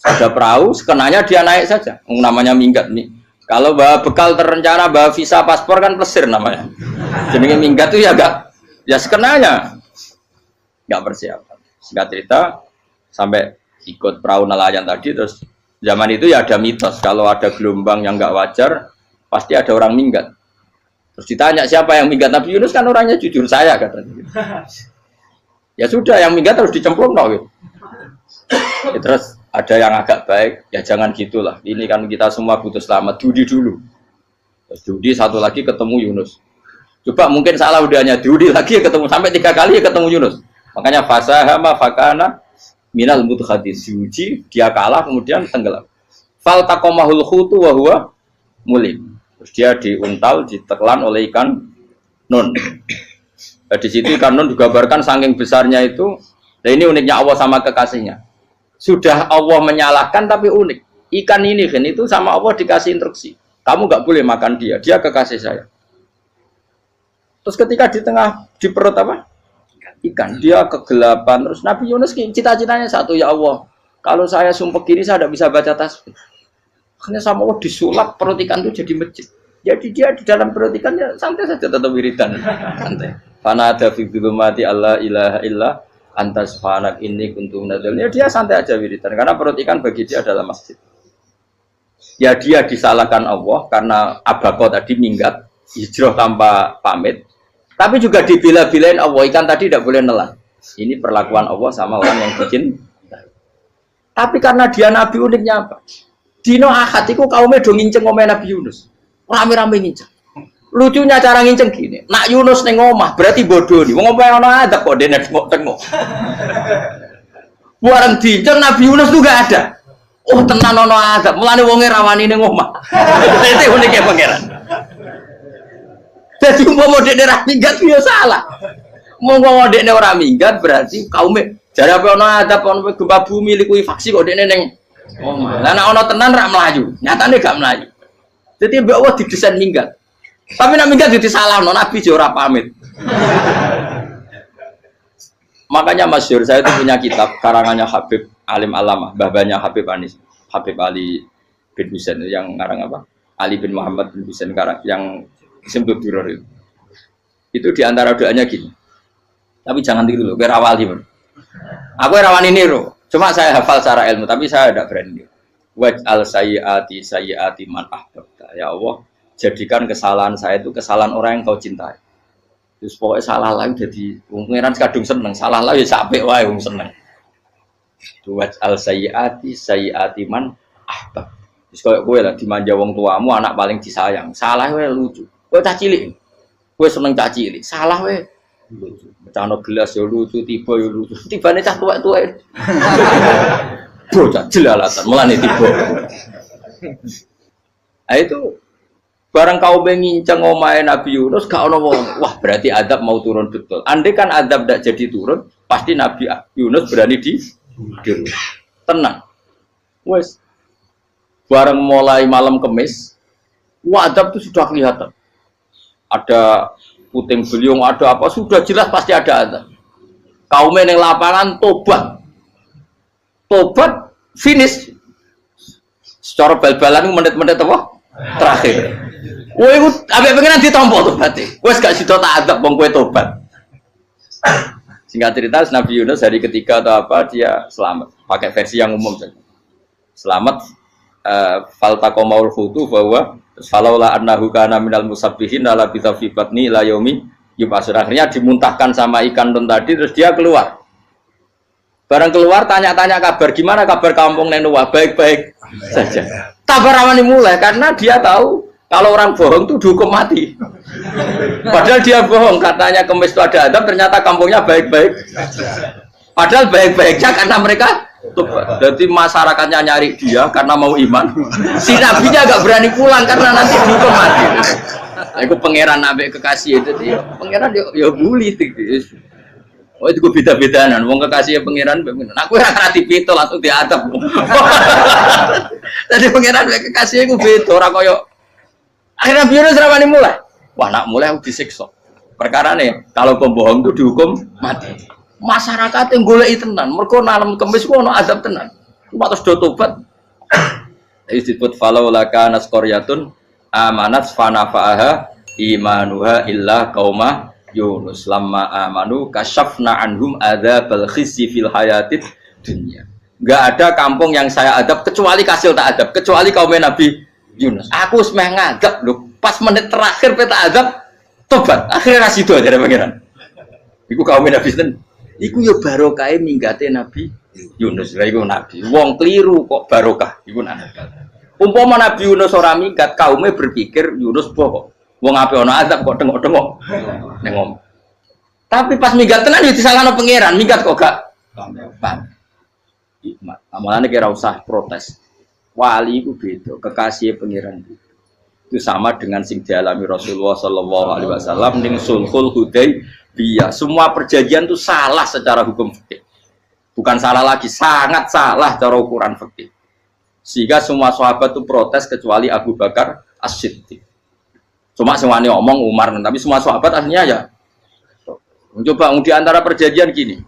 Ada perahu, sekenanya dia naik saja. Namanya minggat nih. Kalau bawa bekal terencana, bawa visa, paspor kan plesir namanya. Jadi minggat itu ya gak, ya sekenanya nggak persiapan. Singkat cerita sampai ikut perahu nelayan tadi, terus zaman itu ya ada mitos kalau ada gelombang yang nggak wajar pasti ada orang minggat. Terus ditanya siapa yang minggat, Nabi Yunus kan orangnya jujur, saya katanya. Ya sudah, yang minggat harus dicemplung gitu. Ya, terus ada yang agak baik, ya jangan gitulah. Ini kan kita semua butuh selamat. Dudi dulu. Terus Dudi satu lagi ketemu Yunus. Coba mungkin salah udahnya, Dudi lagi ketemu sampai 3 kali ketemu Yunus. Makanya fasahama fakana minal mudkhadis, diuji, dia kalah kemudian tenggelam. Fal taqamahul khutu wa huwa mulim. Terus dia diuntal, ditelan oleh ikan nun. Nah, di situ ikan nun digambarkan saking besarnya itu. Nah ini uniknya Allah sama kekasihnya. Sudah Allah menyalahkan tapi unik. Ikan ini kan itu sama Allah dikasih instruksi. Kamu nggak boleh makan dia, dia kekasih saya. Terus ketika di tengah di perut apa? Ikan, dia kegelapan. Terus Nabi Yunus cita-citanya satu, ya Allah. Kalau saya sumpah gini saya tidak bisa baca tasbih. Akhirnya sama Allah disulap perut ikan itu jadi masjid. Jadi dia di dalam perut ikannya santai saja tetap wiridan. Santai. Fana ada fi dzulumati alla ilaha illa anta subhanak inni kuntu minadz dzalimin. Dia santai aja wiridan karena perut ikan bagi dia adalah masjid. Ya dia disalahkan Allah karena abako tadi minggat, hijrah tanpa pamit. Tapi juga dibela-belain Allah, ikan tadi tidak boleh nelan. Ini perlakuan Allah sama orang yang bikin. Tapi karena dia nabi, uniknya apa? Dino Ahad itu kaumnya do nginceng omah Nabi Yunus. Rame-rame nginceng. Lucunya cara nginceng gini. Nak Yunus ning omah berarti bodoh nih. Wong omah ana adab kok dene tengok-tengok. Bareng dinceng Nabi Yunus tuh gak ada. Oh tenan ana adab. Mulane wonge rawani ning omah. Itu uniknya pangeran. Jadi umpama dekne ra minggat ya salah. Umpama dekne ora minggat berarti kaumnya jare apa ana adab ana gempa bumi likuifaksi kok dekne ning omah. Lah nek ana tenan ra mlayu, nyatane gak mlayu. Jadi mbak Allah didesain minggat. Tapi nek minggat jadi salah, Nabi yo ora pamit. Makanya masyhur saya itu punya kitab karangannya Habib Alim Alamah, babanya Habib Anis, Habib Ali bin Husain yang ngarang apa? Ali bin Muhammad bin Husain karang yang disebut Duror itu. Itu diantara doanya gini. Tapi jangan tiru loh, biar awal gimana. Aku rawani niru. Cuma saya hafal secara ilmu, tapi saya tidak berani. Waj'al sayyiati man ahbabta. Ya Allah, jadikan kesalahan saya itu kesalahan orang yang kau cintai. Terus pokoknya salah lagi jadi pengiran kadung seneng, salah lagi sampai wae wong seneng. Waj'al sayyiati man ahbab. Terus koyo kowe lah dimanja wong tuamu, anak paling disayang. Salah wae lucu. Kowe cah cilik. Kowe seneng cah cilik. Salah wae lucu. Cano gelas ya lucu, tiba ya lucu. Tibane cah tuwek-tuwek. Bocah jelalatan, mulane tiba. Nah itu barang kau menginceng omahe Nabi Yunus gak ono wong. Wah, berarti adab mau turun betul. Andai kan adab tidak jadi turun, pasti Nabi Yunus berani di tenang. Wes. Barang mulai malam Kamis, wah adab itu sudah kelihatan. Ada puting beliung, ada apa sudah jelas pasti ada adab. Kaumnya yang lapangan tobat finish secara bal-balan menit-menit apa terakhir. Wah itu apa pengen ditompo tobatnya. Wes gak sido tak adab bang kue tobat. Singkat cerita Nabi Yunus hari ketiga atau apa dia selamat. Pakai versi yang umum saja. Selamat. Faltaqamaul hutu bahwa falaula annahu kana minal musabbihin la bi batni la yaumi yub'atsun. Akhirnya dimuntahkan sama ikan don tadi terus dia keluar. Barang keluar tanya-tanya kabar gimana kabar kampung Nenuwa, baik-baik saja. Kabar awani mulai karena dia tahu kalau orang bohong itu dihukum mati. Padahal dia bohong katanya Kemis itu ada adab, ternyata kampungnya baik-baik. Padahal baik-baiknya karena mereka tobat. Jadi masyarakatnya nyari dia karena mau iman. Si nabinya agak berani pulang karena nanti dihukum mati. Aku pangeran nabi kekasih itu dia. Pangeran ya bully itu. Oh itu gue beda-bedaan. Wong kekasih pangeran. Aku yang hati pito langsung diadab. Jadi pangeran kekasih gue beda. Orang koyo. Akhirnya biru seramani mulai. Wah nak mulai aku disiksa. Perkara nih kalau pembohong itu dihukum mati. Masyarakat yang golek tenan, mergo nalem kemis ku ono azab tenan. Cuma terus do tobat. Disebut falau laka nasqaryatun amanat fanafa'aha imanuha illa qauma Yunus lamma amanu kasyafna anhum adzabal khizyi fil hayatid dunya. Enggak ada kampung yang saya adab kecuali kasil tak adab, kecuali kaum Nabi Yunus. Aku wis meh ngadab lho, pas menit terakhir peta adab tobat. Akhirnya ra sido jare pangeran. Iku kaum Nabi sinten? Iku yo barokah minggate Nabi Yunus. Lah iku nabi. Wong kliru kok barokah. Iku nabi. Umpama Nabi Yunus ora minggat, kaume berpikir Yunus bohong. Wong ape ana azab kok tengok-tengok. Ning ngomong. Tapi pas minggat tenan yo disalahno pangeran, minggat kok gak paham. Hikmat. Amalane kira usah protes. Wali iku beda, kekasih pangeran itu sama dengan sing dialami Rasulullah sallallahu alaihi wasallam ning Sulhul Hudaybiyah. Semua perjanjian itu salah secara hukum fikih. Bukan salah lagi, sangat salah cara ukuran fikih. Sehingga semua sahabat itu protes kecuali Abu Bakar As-Siddiq. Cuma semuanya omong Umar, tapi semua sahabat aslinya ya. Coba di antara perjanjian gini.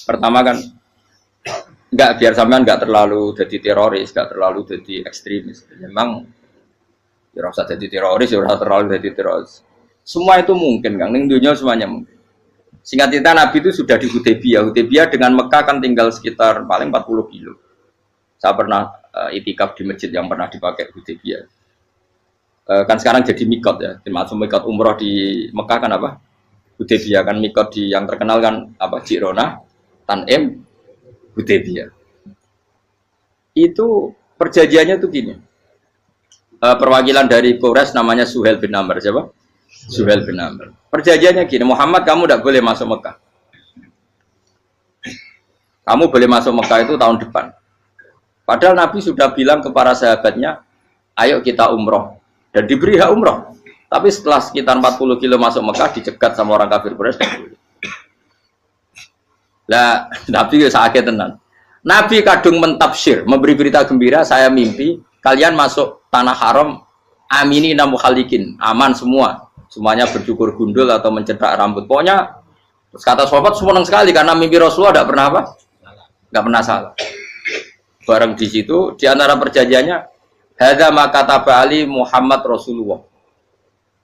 Pertama kan enggak biar sampean enggak terlalu jadi teroris, enggak terlalu jadi ekstremis. Memang ya rasa jadi teroris, ya rasa terlalu jadi teroris. Semua itu mungkin, Kang. Ning dunia semuanya mungkin. Singkat cerita Nabi itu sudah di Hudaybiyah. Hudaybiyah dengan Mekah kan tinggal sekitar paling 40 kilo. Saya pernah itikaf di masjid yang pernah dipakai Hudaybiyah. Kan sekarang jadi mikot ya. Termasuk mikot umroh di Mekah kan apa? Hudaybiyah kan mikot di yang terkenal kan apa? Jirona, Tanim, Hudaybiyah. Itu perjanjiannya tuh gini. Perwakilan dari Quraisy namanya Suhail bin Amr, siapa? Suhail bin Amr. Perjanjiannya gini, Muhammad kamu tidak boleh masuk Mekah. Kamu boleh masuk Mekah itu tahun depan. Padahal Nabi sudah bilang ke para sahabatnya, ayo kita umroh. Dan diberi hak umroh. Tapi setelah sekitar 40 kilo masuk Mekah, dicegat sama orang kafir Quraisy. Lah, Nabi sakit tenan. Nabi kadung mentafsir, memberi berita gembira, saya mimpi kalian masuk tanah haram amini namu khalikin, aman semua. Semuanya bercukur gundul atau mencetak rambut. Pokoknya kata sahabat senang sekali karena mimpi Rasulullah tidak pernah apa? Enggak pernah salah. Bareng di situ di antara perjanjiannya hadza ma kataba ali Muhammad Rasulullah.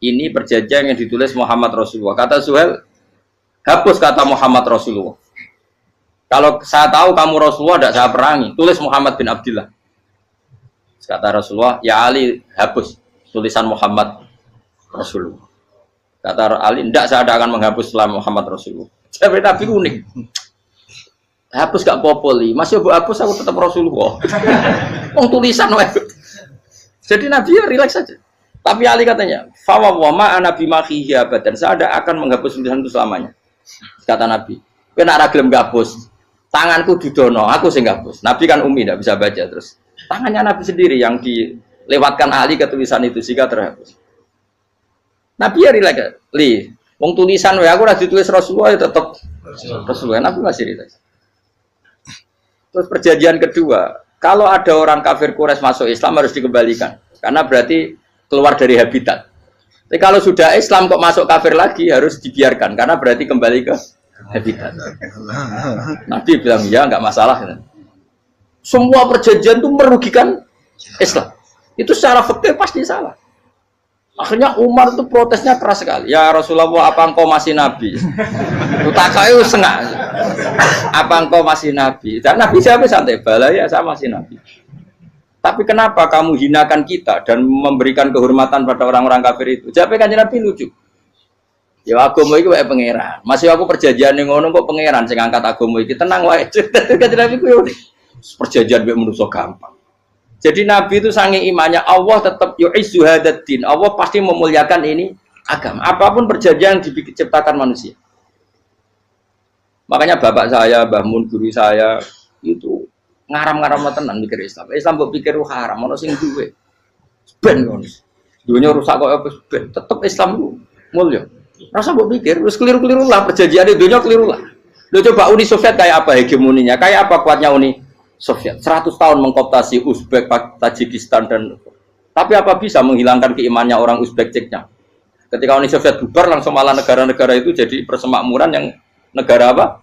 Ini perjanjian yang ditulis Muhammad Rasulullah. Kata Suhail, hapus kata Muhammad Rasulullah. Kalau saya tahu kamu Rasulullah tidak saya perangi, tulis Muhammad bin Abdullah. Kata Rasulullah, ya Ali hapus tulisan Muhammad Rasulullah. Kata Ali, tidak saya akan menghapus setelah Muhammad Rasulullah. Tapi unik. Hapus gak popoli, masih hapus aku tetap Rasulullah. Tulisan Jadi Nabi ya relax saja. Tapi Ali katanya, fawwama ana bimakhihi abadan. Saya tidak akan menghapus tulisan itu selamanya. Kata Nabi, kena ragilem gapus. Tanganku didono, aku sing gapus. Nabi kan umi tidak bisa baca terus. Tangannya Nabi sendiri yang dilewatkan Ali ke tulisan itu sehingga terhapus. Nabi ya relax. Wong tulisan wae aku ora ditulis Rasulullah ya tetap Rasulullah. Nabi masih relax. Terus perjanjian kedua, kalau ada orang kafir Quraisy masuk Islam harus dikembalikan karena berarti keluar dari habitat. Tapi kalau sudah Islam kok masuk kafir lagi harus dibiarkan karena berarti kembali ke habitat. Nabi bilang ya nggak masalah. Semua perjanjian itu merugikan Islam. Itu secara fikih pasti salah. Akhirnya Umar itu protesnya keras sekali. Ya Rasulullah, apa engkau masih Nabi? Utakayu sengak. Apa engkau masih Nabi? Dan Nabi siapa santai bala ya saya masih Nabi. Tapi kenapa kamu hinakan kita dan memberikan kehormatan pada orang-orang kafir itu? Jawab kanjeng Nabi lucu. Ya agama iki wae pangeran. Masih aku perjanjian ning ngono kok pangeran sing angkat agama iki. Tenang wae. Kanjeng Nabi ku yo perjanjian mek manusa gampang. Jadi Nabi itu saking imannya Allah tetap yu'izzu hadzal-din. Allah pasti memuliakan ini agama. Apapun perjanjian yang diciptakan manusia. Makanya bapak saya, Mbah Mun guru saya itu ngaram-ngaram tenan mikir Islam. Islam mbok pikir haram, ono sing duwe. Ben ngono. Dunia rusak kok apa ben, tetep Islam ku mulya. Rasa mbok pikir wis keliru-keliru lah perjanjian dunia keliru lah. Lo coba Uni Soviet kayak apa hegemoninya? Kayak apa kuatnya Uni Soviet? 100 tahun mengkooptasi Uzbek, Tajikistan dan tapi apa bisa menghilangkan keimannya orang Uzbek Ceknya? Ketika Uni Soviet bubar langsung malah negara-negara itu jadi persemakmuran yang negara apa?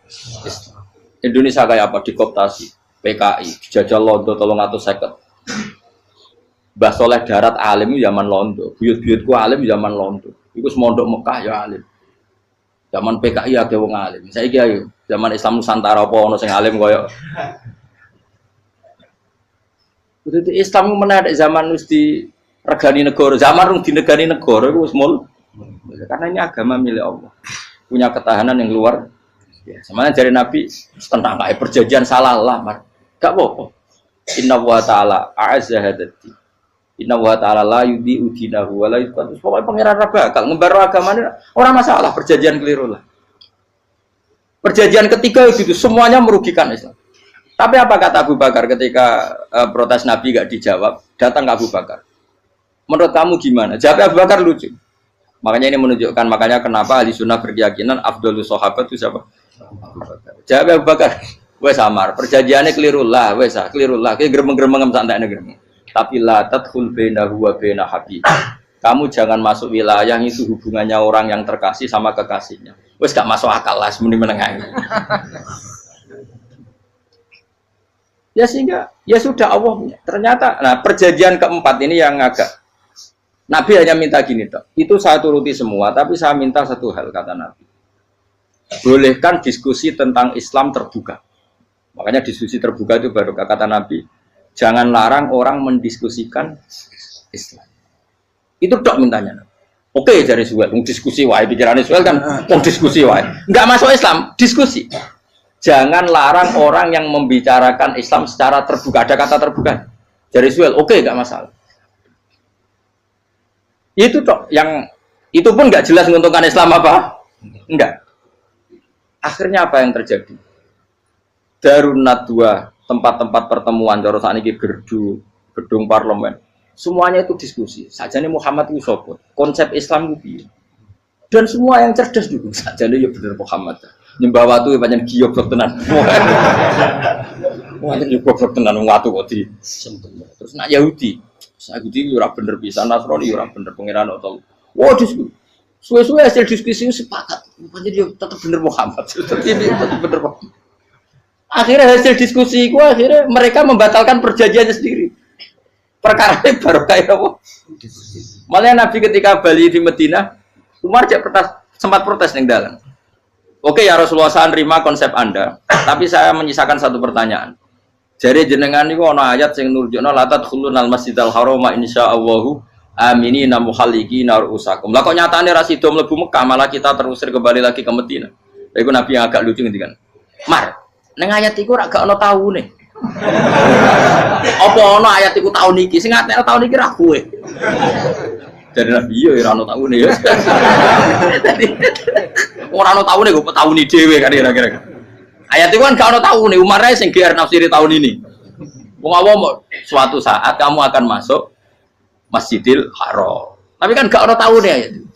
Indonesia kayak apa? Dikooptasi PKI, dijajah Londo 350. Mbah Soleh Darat alim zaman Londo, buyut-buyutku alim zaman Londo. Iku semondok Mekah ya alim. Zaman PKI akeh wong alim. Saiki ayo, zaman Islam Nusantara apa ono sing alim koyo. Kudu Islam menarik zaman wis di regani negara, zaman rung dinegani negara iku wis mul. Karena ini agama milik Allah. Punya ketahanan yang luar biasa. Sebenarnya dari Nabi tentang kayak perjanjian salah lah, gak apa-apa. Inna wa ta'ala a'azza hadati. Inna wa ta'ala la yudi udinahu wa la yudhatu. Pokoknya pengiran bakal ngebaru agamanya orang masalah perjanjian keliru lah. Perjanjian ketiga itu semuanya merugikan Islam. Tapi apa kata Abu Bakar ketika protes Nabi gak dijawab, datang ke Abu Bakar. Menurut kamu gimana? Jawab Abu Bakar lucu. Makanya ini menunjukkan makanya kenapa ahli sunnah berkeyakinan Abdulus Sahabat itu siapa? Abu Bakar. Jawab Abu Bakar. Wes samar, perjanjiannya keliru lah, wes keliru lah. Kayak gremeng-gremeng santai gremeng. Tapi la tadkhul bainahu wa baina habib. Kamu jangan masuk wilayah itu hubungannya orang yang terkasih sama kekasihnya. Wes gak masuk akal lah semuni menengah. Ya sehingga ya sudah Allah. Ternyata nah perjanjian keempat ini yang agak Nabi hanya minta gini toh. Itu saya turuti semua, tapi saya minta satu hal kata Nabi. Bolehkan diskusi tentang Islam terbuka. Makanya diskusi terbuka itu baru kata Nabi. Jangan larang orang mendiskusikan Islam. Itu dok mintanya. Oke, dari Suel, diskusi wae pikirannya Suel kan, diskusi wae. Enggak masuk Islam, diskusi. Jangan larang orang yang membicarakan Islam secara terbuka. Ada kata terbuka. Dari Suel, oke, enggak masalah. Itu toh yang itu pun nggak jelas menguntungkan Islam apa? Enggak. Akhirnya apa yang terjadi? Darun Nadwa, tempat-tempat pertemuan cara sakniki gerdu, gedung parlemen. Semuanya itu diskusi. Sajane Muhammad itu sapa? Konsep Islam itu piye? Dan semua yang cerdas juga sajane ya bener Muhammad. Nyembah watu pancen giyoblok tenan. Wah, itu goblok tenan watu kok di. Terus nak Yahudi Yahudi ora bener bisa, Nasrani ora bener pengiran atau. Wah, diskusi. Suwe-suwe hasil diskusi sepakat. Pancen yo tetep bener Muhammad. Tetep bener Muhammad. Akhirnya hasil diskusi itu akhirnya mereka membatalkan perjanjiannya sendiri. Perkara ini baru kayak apa? Malah Nabi ketika Bali di Medina, Umar sempat protes yang dalam. Oke ya Rasulullah, saya nerima konsep Anda, tapi saya menyisakan satu pertanyaan. Jadi jenengan niku ana ayat sing nurjukna la tadkhulunal masjidal haram insyaallahu aminina muhallikina ru'usakum. Lah kok nyatane ra sida mlebu Mekah malah kita terusir kembali lagi ke Madinah. Lha iku Nabi yang agak lucu ngendikan. Mar, ning ayat iku ra gak ana taune. Apa ana ayat iku taun iki? Sing ngatene taun iki ra kowe. Jadi Nabi yo ora ana taune ya. Ora ana taune kok tauni dhewe kan kira-kira. Ayat itu kan gak ada tahu nih, Umar sing GR nafsiri tahun ini. Wong awam suatu saat kamu akan masuk Masjidil Haram. Tapi kan gak ada tahu nih ayat itu.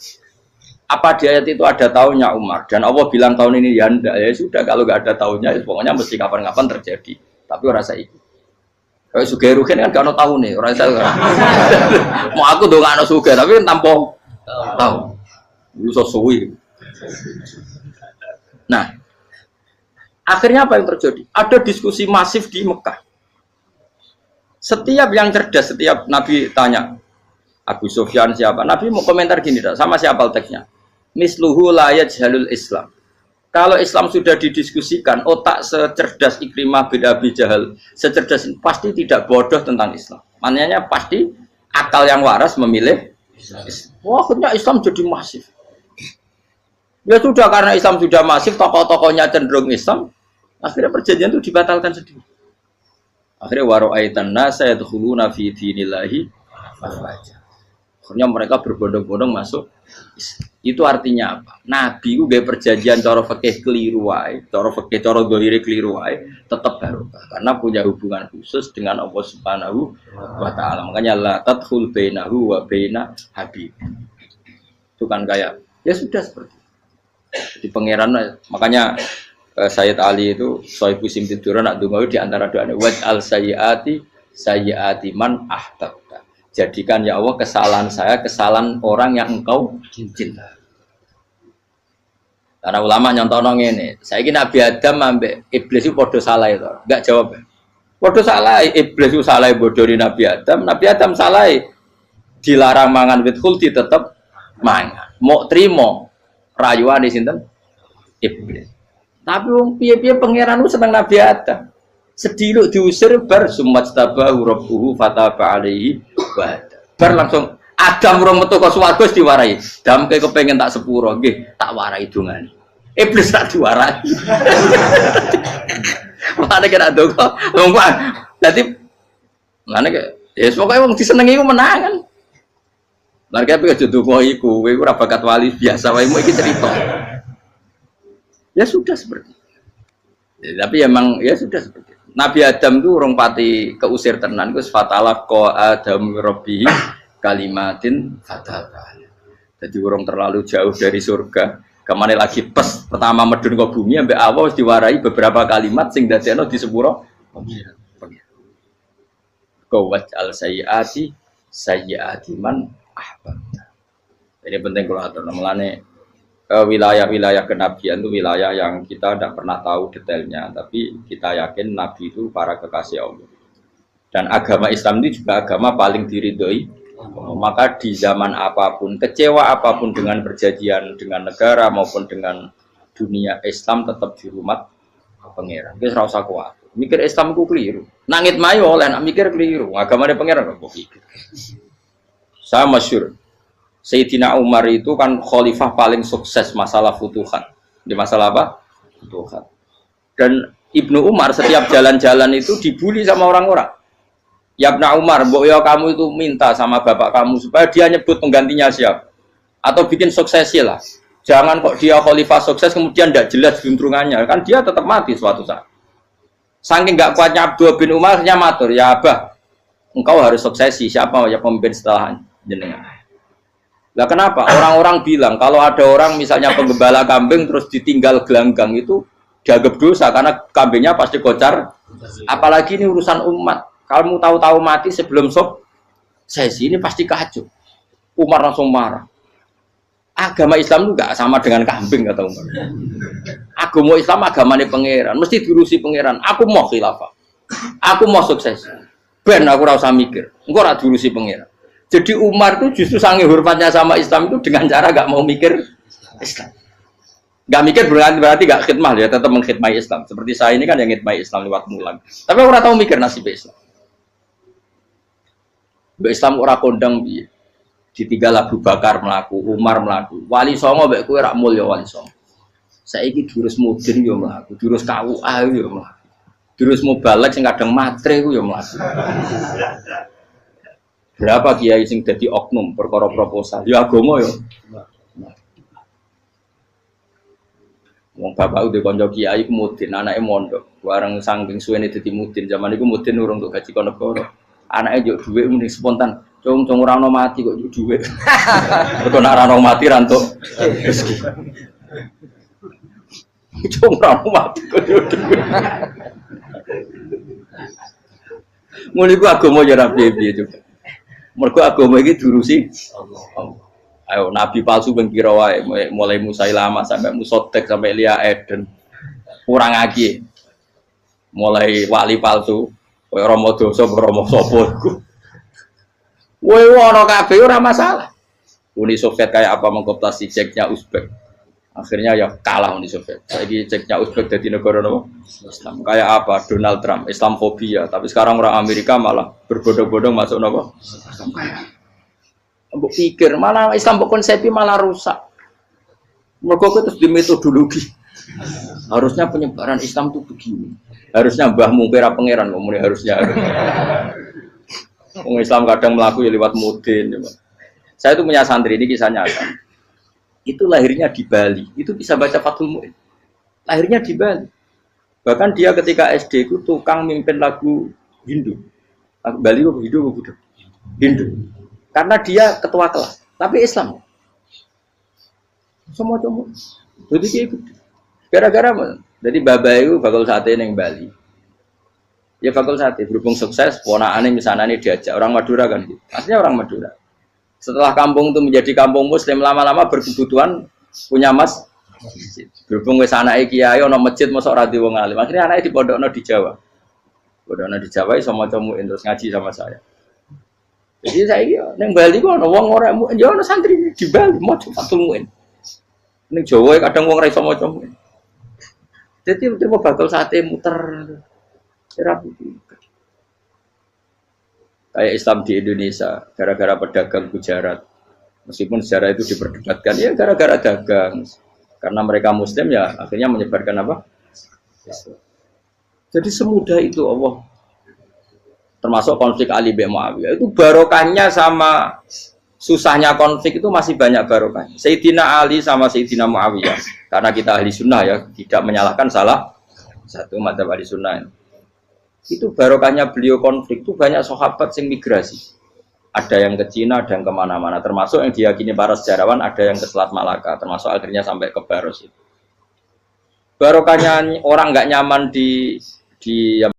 Apa di ayat itu ada tahunnya Umar? Dan Allah bilang tahun ini ya enggak, ya sudah kalau gak ada tahunnya, ya pokoknya mesti kapan-kapan terjadi. Tapi orang saya ikut. Kayak Sugih Ruhin kan gak ada tahu nih, orang saya. Mau aku dong gak ada Sugih, tapi tanpa tahu. Lu sesuai. Nah. Akhirnya apa yang terjadi? Ada diskusi masif di Mekah. Setiap yang cerdas, setiap Nabi tanya, Abu Sufyan siapa? Nabi mau komentar gini, sama siapa teksnya? Misluhu la yajhalul Islam. Kalau Islam sudah didiskusikan, otak secerdas Ikrimah bin Abi Jahal, secerdas pasti tidak bodoh tentang Islam. Maknanya pasti akal yang waras memilih Islam. Wah, akhirnya Islam jadi masif. Ya sudah, karena Islam sudah masif, tokoh-tokohnya cenderung Islam, akhirnya perjanjian itu dibatalkan sendiri. Akhirnya waro'aitan nasa yadkhuluna fi dinillahi afwaja. Akhirnya mereka berbondong-bondong masuk Islam. Itu artinya apa? Nabi ku gaya perjanjian cara fikih keliru wae, cara fikih cara zahire keliru wae, tetap barokah karena punya hubungan khusus dengan Allah Subhanahu wa taala. Makanya la tadkhul bainahu wa baina habib. Itu kan kayak ya sudah seperti itu. Di pangeran makanya Sayyid Ali itu Sohibu Simtiduran nak donga di antara doanya waj'al sayyiati man ahtabta. Jadikan ya Allah kesalahan saya kesalahan orang yang engkau cinta. Karena ulama nyontono ngene, saiki Nabi Adam ambek iblis itu padha salah itu. Enggak jawab. Padha salah, iblis itu salah bodoni Nabi Adam salah dilarang mangan wit khuldi tetep mangan. Mau trimo rayuane sinten? Iblis. Tapi wong piye-piye pangeran ku seneng Nabi Adam. Sediluk diusir bar sumat tabahu rabbuhu fataba alaihi bar langsung Adam urung metu ka swarga wis diwarai. Damke kepengin tak sepuro nggih tak warai dongane. Iblis tak diwarai. Mane kena donga. Wong dadi mane ya pokoke wong disenengi ku menangan. Lan kaya aja donga iku, kowe ora bakat wali biasa wae iki cerita. Ya sudah seperti itu. Ya, tapi emang ya sudah seperti itu. Nabi Adam itu orang pati keusir tenan, itu fatalah ko Adam Rabbi kalimatin fatah. Jadi orang terlalu jauh dari surga. Kemana lagi pes pertama medun ke bumi, sampai awal diwarai beberapa kalimat sing dadekno di sepuro. Kawat al sayyiati man ahbabta. Ini penting kalau atur namanya. Wilayah-wilayah kenabian itu wilayah yang kita tidak pernah tahu detailnya, tapi kita yakin Nabi itu para kekasih Allah. Dan agama Islam itu juga agama paling diridhoi. Maka di zaman apapun, kecewa apapun dengan perjanjian dengan negara maupun dengan dunia, Islam tetap dirumat pangeran. Kita ora usah kuat. Mikir Islam itu keliru. Nangit mayo oleh nak mikir keliru. Agamanya pangeran kok pikir. Saya masyhur. Sayyidina Umar itu kan khalifah paling sukses masalah futuhat. Di masalah apa? Futuhat. Dan Ibnu Umar setiap jalan-jalan itu dibully sama orang-orang. Ya Ibnu Umar, mbok ya kamu itu minta sama bapak kamu supaya dia nyebut penggantinya siapa. Atau bikin suksesi lah. Jangan kok dia khalifah sukses kemudian tidak jelas juntrungannya. Kan dia tetap mati suatu saat. Saking gak kuatnya Abdul bin Umar matur, ya Abah, engkau harus suksesi. Siapa ya pemimpin setelah jenengan? Lah kenapa? Orang-orang bilang kalau ada orang misalnya penggembala kambing terus ditinggal gelanggang itu dianggap dosa karena kambingnya pasti kocar. Apalagi ini urusan umat. Kamu tahu-tahu mati sebelum sesi ini pasti kacau. Umar langsung marah. Agama Islam itu gak sama dengan kambing kata Umar. Agama Islam agamanya pangeran, mesti diurusi pangeran. Aku mau khilafah. Aku mau sukses. Ben aku ora usah mikir. Engko ora diurusi pangeran. Jadi Umar itu justru sangat hormatnya sama Islam itu dengan cara gak mau mikir Islam. Gak mikir berarti gak khidmah ya, tetap mengkhidmati Islam. Seperti saya ini kan yang khidmati Islam lewat mulan. Tapi orang tahu mikir nasib Islam. Islam orang kondang piye. Ditinggal Abu Bakar melaku, Umar melaku. Wali Songo mbek kowe rak mulya Wali Songo. Saiki jurus mudin yo mlaku, jurus KUA yo mlaku. Jurus mubalek sing kadang matre ku yo mlaku. Berapa kiai sing dadi oknum perkara proposal? Ya agama yo. Wong bapak udah konco kiai ku mudin, anake mondok. Bareng saking suwene dadi mudin, zaman iku mudin urung untuk gaji kono negara. Anake njuk dhuwit mending spontan. Cung ora ono mati kok njuk dhuwit. Mergo nek ora ono mati ra entuk rezeki. Cung ora ono mati kok njuk dhuwit. Mulai ku agama ya ra piye-piye juga. Mergo agama iki diurusi Allah. Ayo nabi palsu ben kira wae mulai Musailama sampai Musotek sampai Lia Eden. Kurang lagi. Mulai wali palsu koyo Rama Dosa Rama sapa iku. Woe ono kabeh ora masalah. Uni Soviet kayak apa mengkooptasi Ceknya Uzbek. Akhirnya ya kalah Uni Soviet. Saiki Ceknya Uzbek jadi negara apa? Islam. Kayak apa Donald Trump, Islamofobia, tapi sekarang orang Amerika malah berbondong-bondong masuk napa? Islam kaya. Mbok pikir malah Islam konsepi malah rusak. Mergo terus di metodologi. Harusnya penyebaran Islam itu begini. Harusnya mbahmu kira pangeran ngomongnya harusnya. Wong Islam kadang melaku ya lewat mudin. Saya itu punya santri ini kisah nyata. itu lahirnya di Bali. Itu bisa baca Fathul Mu'in. Lahirnya di Bali. Bahkan dia ketika SD itu tukang mimpin lagu Hindu. Lagu Bali itu Hindu, Hindu. Karena dia ketua kelas, tapi Islam. Semua cuma. Jadi dia ikut. Gara-gara jadi baba itu bakal sate neng Bali. Ya bakal sate berhubung sukses, ponakane misalnya ini diajak orang Madura kan gitu. Aslinya orang Madura. Setelah kampung itu menjadi kampung Muslim, lama-lama berkebutuhan punya masjid. Berhubung wis anake kiai ana masjid mosok ora di wong alim. Akhirnya anake dipondokno di Jawa. Pondokno di Jawa iso maca muin terus ngaji sama saya. Jadi saya iki ning Bali kok ana wong ora muin, ya ana santri di Bali maca Fathul Muin. Ning Jawa kadang wong ora iso maca muin. Jadi dia mau bakal sate muter. Kayak Islam di Indonesia, gara-gara pedagang Gujarat. Meskipun sejarah itu diperdebatkan, ya gara-gara dagang. Karena mereka Muslim ya akhirnya menyebarkan apa? Jadi semudah itu Allah. Termasuk konflik Ali bin Muawiyah. Itu barokahnya sama susahnya konflik itu masih banyak barokahnya. Sayyidina Ali sama Sayyidina Muawiyah. Karena kita ahli sunnah ya, tidak menyalahkan salah satu madzhab ahli sunnah. Itu barokahnya beliau konflik itu banyak sahabat yang migrasi. Ada yang ke Cina, ada yang kemana-mana. Termasuk yang diyakini para sejarawan, ada yang ke Selat Malaka. Termasuk akhirnya sampai ke Baros itu. Barokahnya orang nggak nyaman di